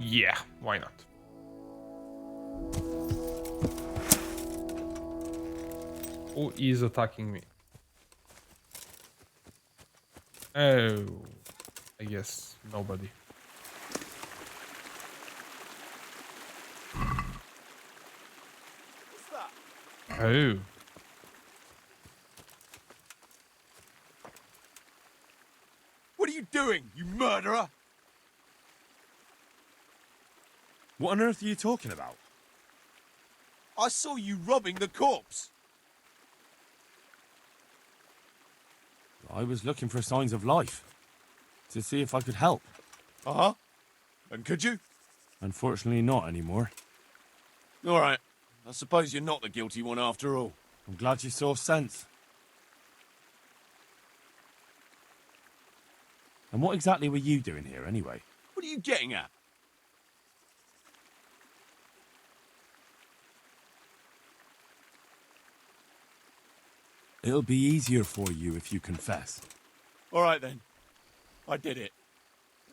Yeah, why not? Who is attacking me? Oh, I guess nobody. Oh. What are you doing, you murderer? What on earth are you talking about? I saw you robbing the corpse. I was looking for signs of life to see if I could help. Uh-huh. And could you? Unfortunately, not anymore. All right. I suppose you're not the guilty one after all. I'm glad you saw sense. And what exactly were you doing here, anyway? What are you getting at? It'll be easier for you if you confess. All right, then. I did it.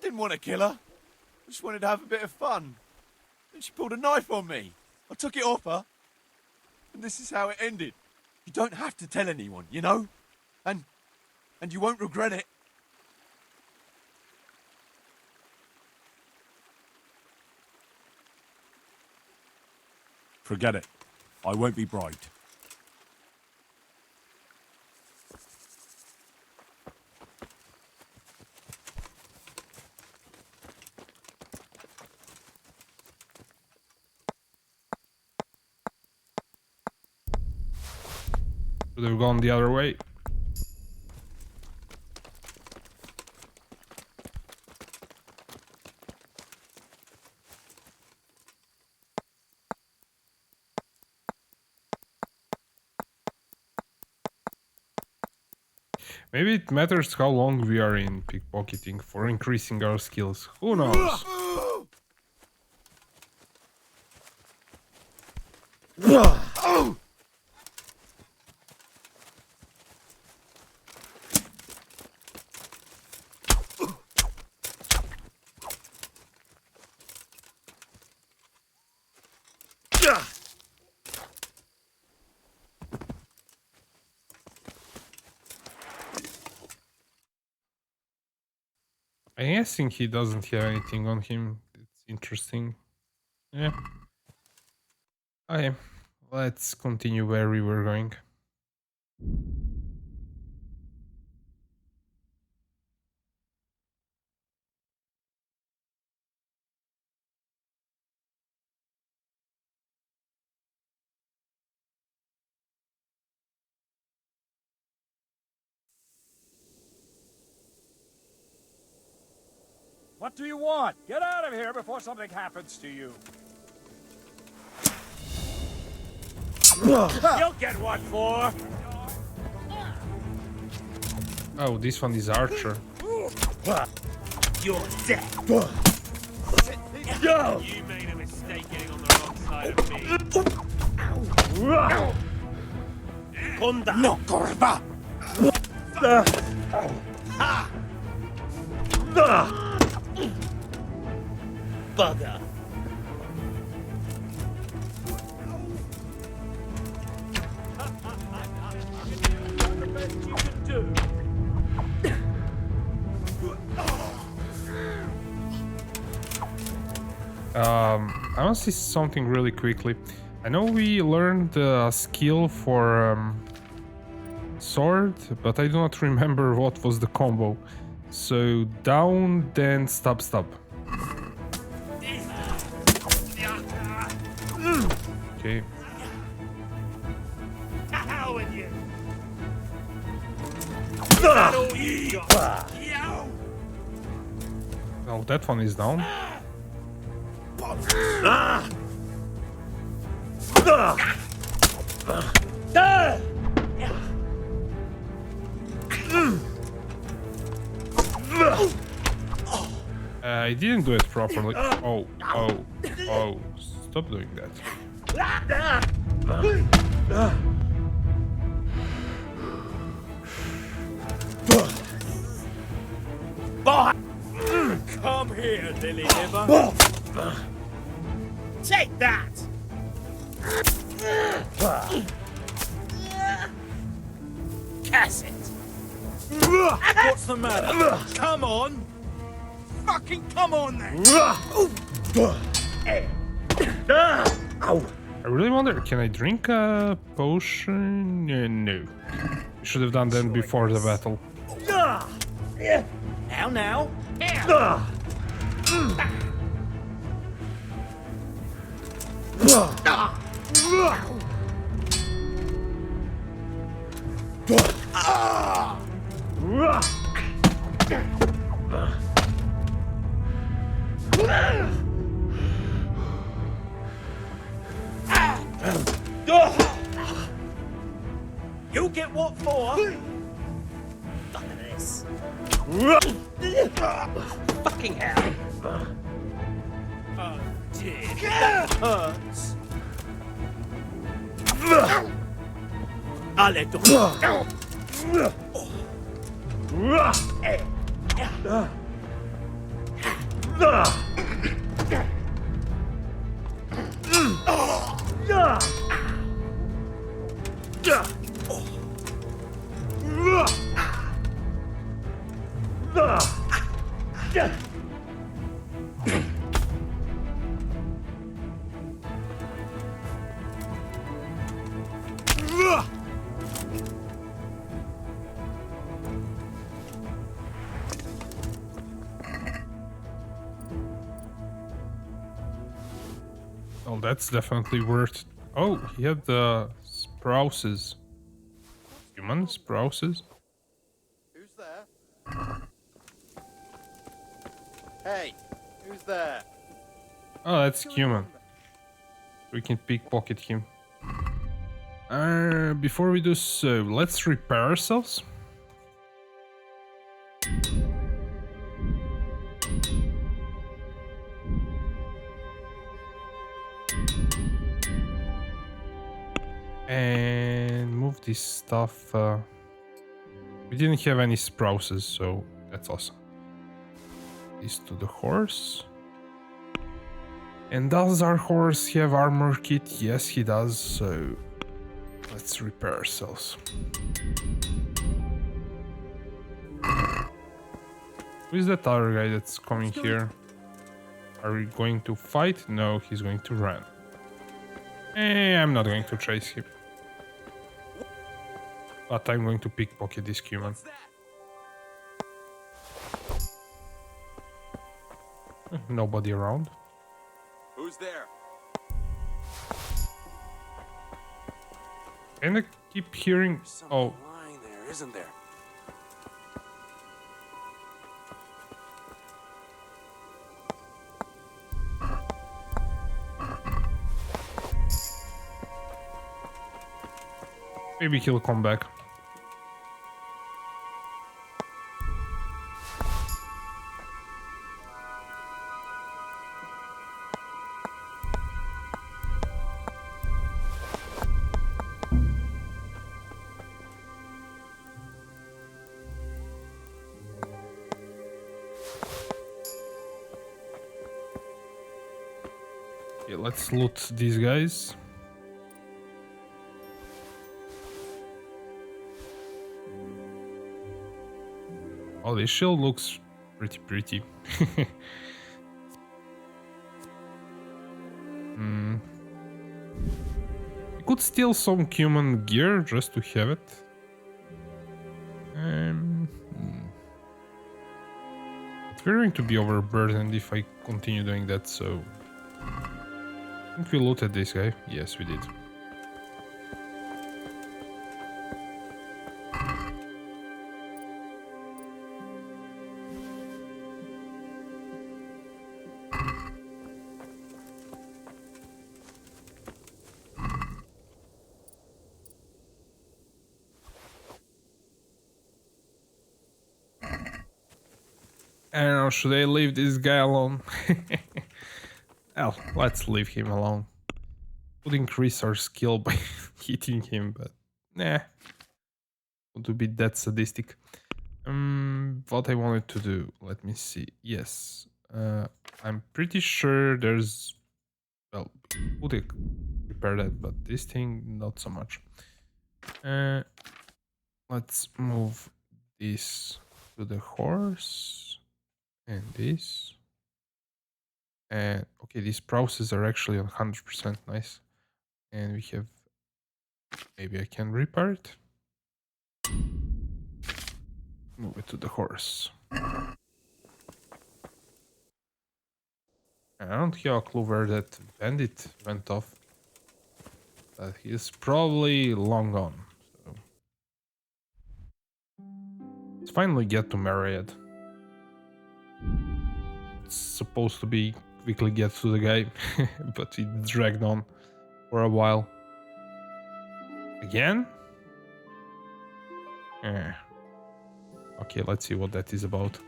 Didn't want to kill her. I just wanted to have a bit of fun. And she pulled a knife on me. I took it off her. And this is how it ended. You don't have to tell anyone, you know? And you won't regret it. Forget it. I won't be bribed. Should have gone the other way. Maybe it matters how long we are in pickpocketing for increasing our skills. Who knows? I'm guessing he doesn't have anything on him. It's interesting. Yeah. Okay, let's continue where we were going. What do you want? Get out of here before something happens to you. You'll get what for. Oh, this one is Archer. You're dead. Go! You made a mistake getting on the wrong side of me. Conda. No, Corva. Bugger. The best you can do. I want to see something really quickly. I know we learned a skill for sword, but I do not remember what was the combo. So down, then stop, stop. Okay. To hell with you. That all you got? Oh, that one is down. I didn't do it properly. Oh, stop doing that. Come here, Lily Liver. Take that! Cass it! What's the matter? Come on! Fucking come on then! I really wonder, can I drink a potion? No. Should have done that before the battle. How now? You get what for? Fuck this. Fucking hell. Oh dear, that hurts. I'll let go. Oh, that's definitely worth. Oh, he had the sprouses. Human sprouses? Who's there? Hey, who's there? Oh, that's human. We can pickpocket him. Before we do so, let's repair ourselves. And move this stuff. We didn't have any sprouses, so that's awesome. This to the horse. And does our horse have armor kit? Yes, he does, so let's repair ourselves. Who is that other guy that's coming here? Are we going to fight? No, he's going to run. I'm not going to chase him. But I'm going to pickpocket this human. Nobody around. Who's there? And I keep hearing. Oh, Line there, isn't there? maybe he'll come back. Okay, let's loot these guys. Oh, this shield looks pretty. We could steal some human gear just to have it. But we're going to be overburdened if I continue doing that, so... I think we looted this guy. Yes, we did. I don't know, should I leave this guy alone? Well, let's leave him alone. Would increase our skill by hitting him, but nah. Would be that sadistic. What I wanted to do, let me see. Yes, I'm pretty sure there's. Well, would repair that, but this thing not so much. Let's move this to the horse and this. And okay, these processes are actually 100% nice. And we have, maybe I can repair it. Move it to the horse. I don't have a clue where that bandit went off. But he's probably long gone. So. Let's finally get to Mariad. It's supposed to be quickly get to the guy, but it dragged on for a while. Again? Okay, let's see what that is about.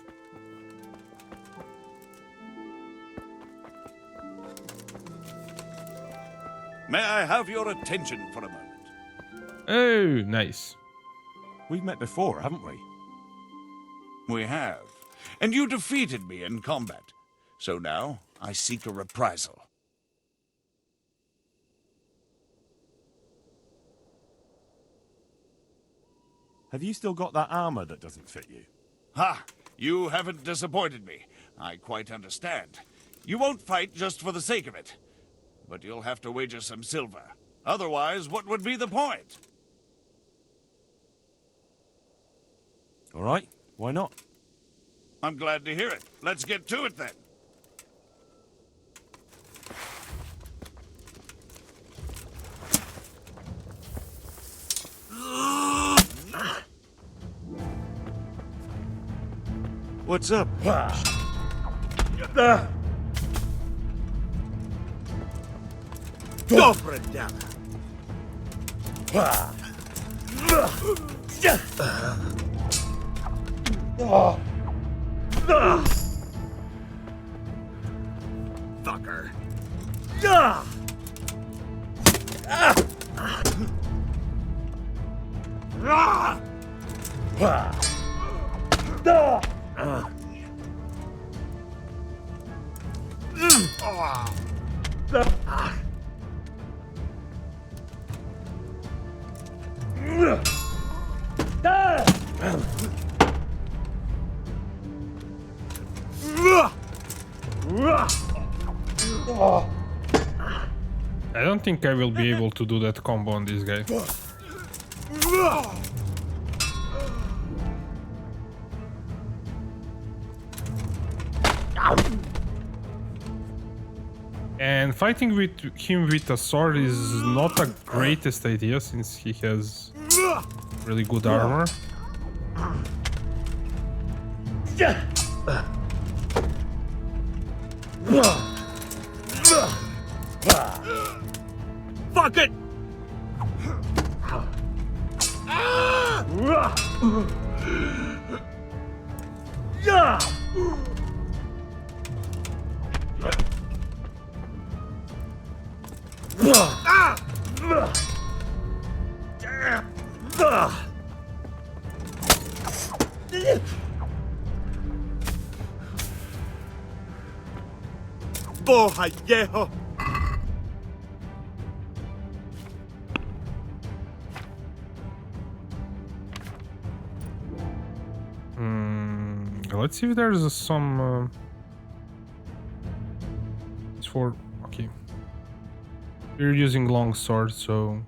May I have your attention for a moment? Oh, nice. We've met before, haven't we? We have. And you defeated me in combat. So now I seek a reprisal. Have you still got that armor that doesn't fit you? Ha! You haven't disappointed me. I quite understand. You won't fight just for the sake of it. But you'll have to wager some silver. Otherwise, what would be the point? All right, why not? I'm glad to hear it. Let's get to it then. What's up? Добре дядо. Fucker. I don't think I will be able to do that combo on this guy. And fighting with him with a sword is not the greatest idea since he has really good armor. Fuck it! Boja, viejo! Let's see if there's some. It's for okay. We're using long sword, so.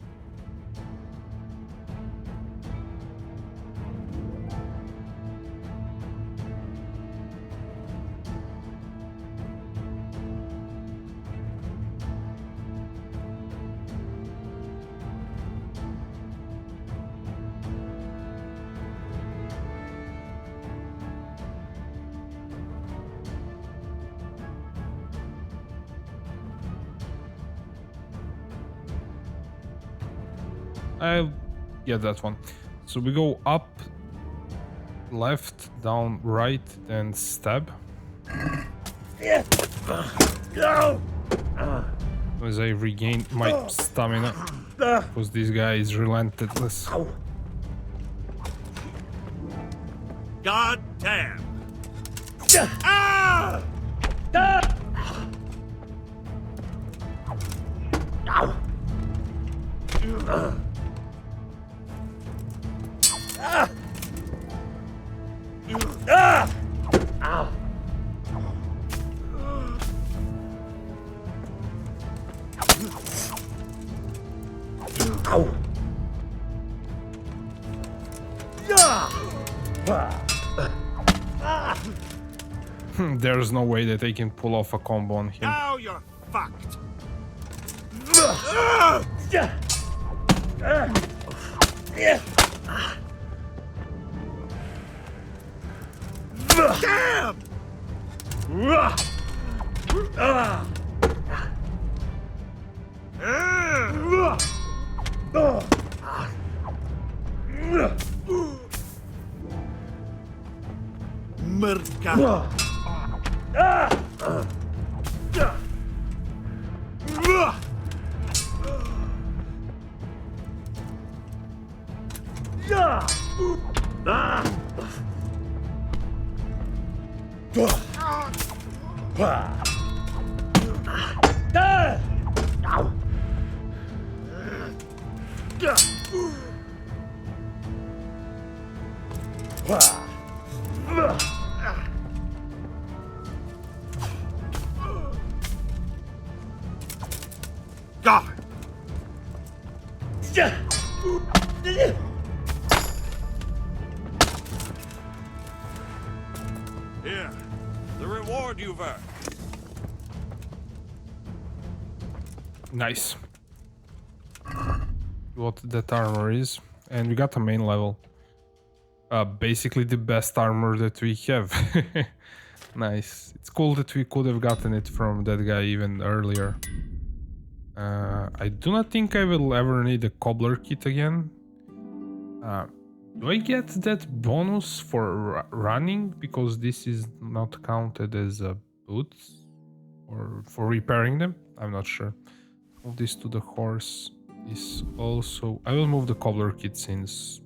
I'll get that one. So we go up, left, down, right, then stab. As I regain my stamina, because this guy is relentless. God damn! There's no way that I can pull off a combo on him. Now you're fucked! Damn! Merca! God! Here, the reward you've earned. Nice. What that armor is. And we got a main level. Basically the best armor that we have. Nice. It's cool that we could have gotten it from that guy even earlier. I do not think I will ever need a cobbler kit again. Do I get that bonus for running? Because this is not counted as a boot? Or for repairing them? I'm not sure. Move this to the horse. This also... I will move the cobbler kit since...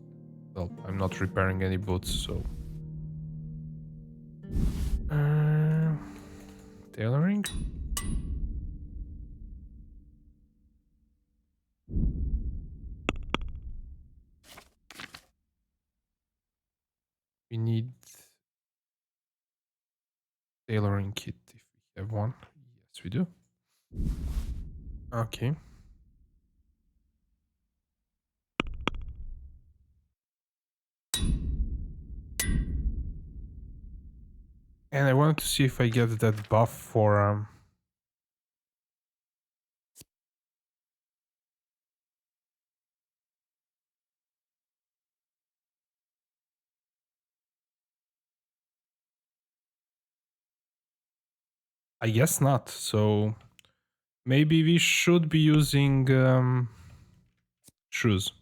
Well, I'm not repairing any boots, so... Tailoring? We need... tailoring kit if we have one. Yes, we do. Okay. And I wanted to see if I get that buff for I guess not, so maybe we should be using shoes.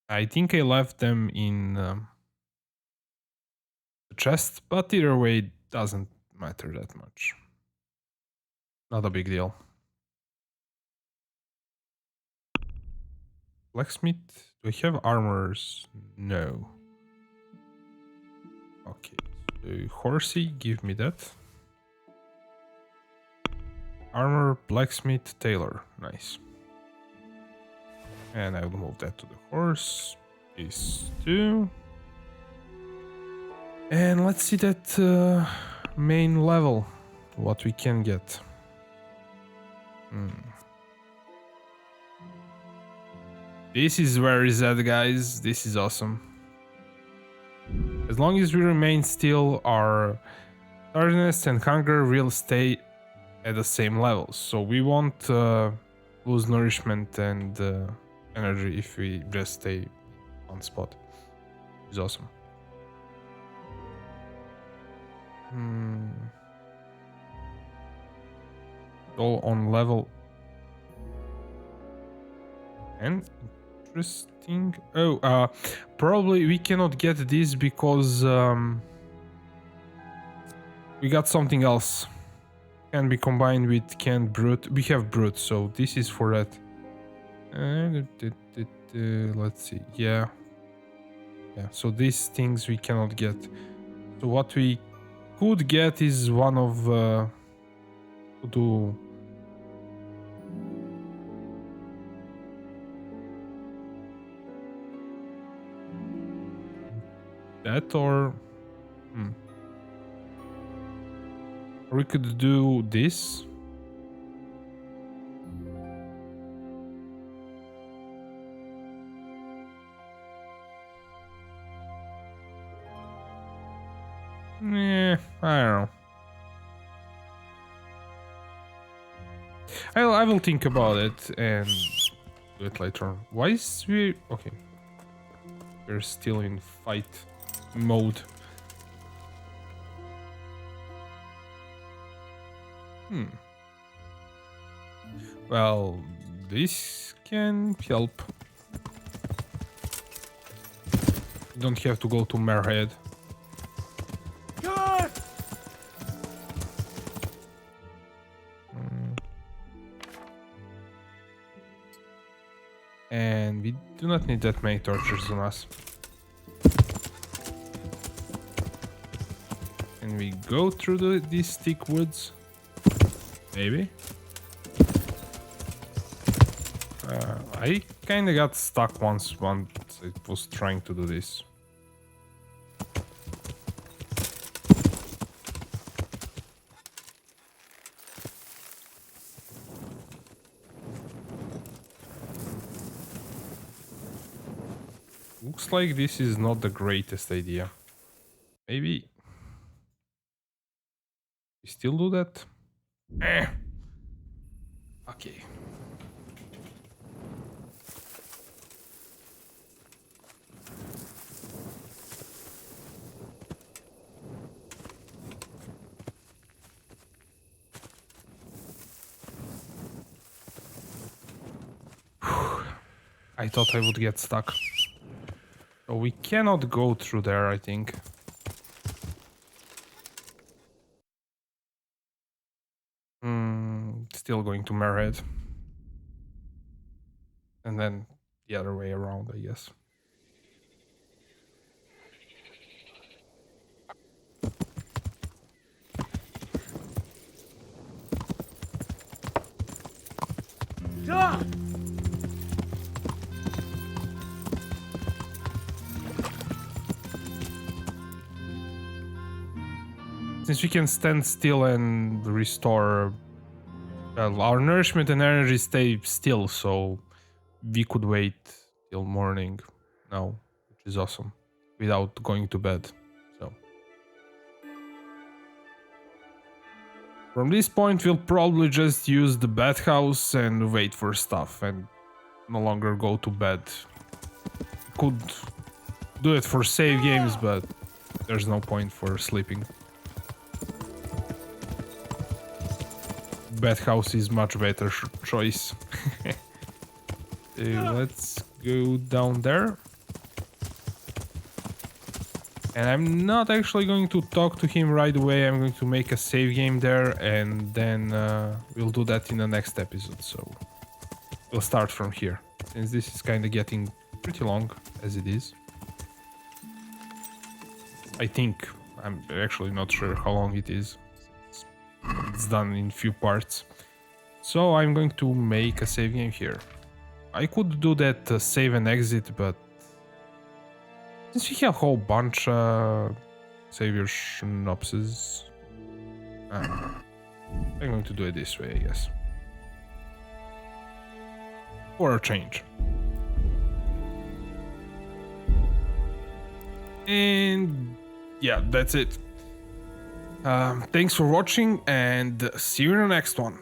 I think I left them in the chest, but either way it doesn't matter that much. Not a big deal. Blacksmith? Do I have armors? No. Okay, so horsey, give me that. Armor, blacksmith, tailor. Nice. And I will move that to the horse. These two. And let's see that main level. What we can get. This is where is at, guys. This is awesome. As long as we remain still, our tiredness and hunger will stay at the same levels. So we won't lose nourishment and energy if we just stay on spot. It's awesome. All on level. And interesting. Oh, probably we cannot get this because we got something else. Can be combined with canned brute. We have brute, so this is for that. Let's see. Yeah. So these things we cannot get. So what we could get is one of do that or we could do this. I don't know. I will think about it and do it later on. Why is we... Okay. We're still in fight mode. Well, this can help. You don't have to go to Marehead. And we do not need that many torches on us. Can we go through these thick woods? Maybe. I kinda got stuck once it was trying to do this. looks like this is not the greatest idea. Maybe we still do that? Okay. I thought I would get stuck. So we cannot go through there, I think. Still going to Merhead. And then the other way around, I guess. Since we can stand still and restore, well, our nourishment and energy stay still, so we could wait till morning now, which is awesome, without going to bed. So from this point, we'll probably just use the bathhouse and wait for stuff and no longer go to bed. Could do it for save games, but there's no point for sleeping. Bathhouse is much better choice. Let's go down there. And I'm not actually going to talk to him right away. I'm going to make a save game there, and then we'll do that in the next episode. So we'll start from here, since this is kind of getting pretty long as it is. I think. I'm actually not sure how long it is. It's done in few parts. So I'm going to make a save game here. I could do that save and exit, but since we have a whole bunch save your synopsis, I'm going to do it this way, I guess. For a change. And yeah, that's it. Thanks for watching, and see you in the next one.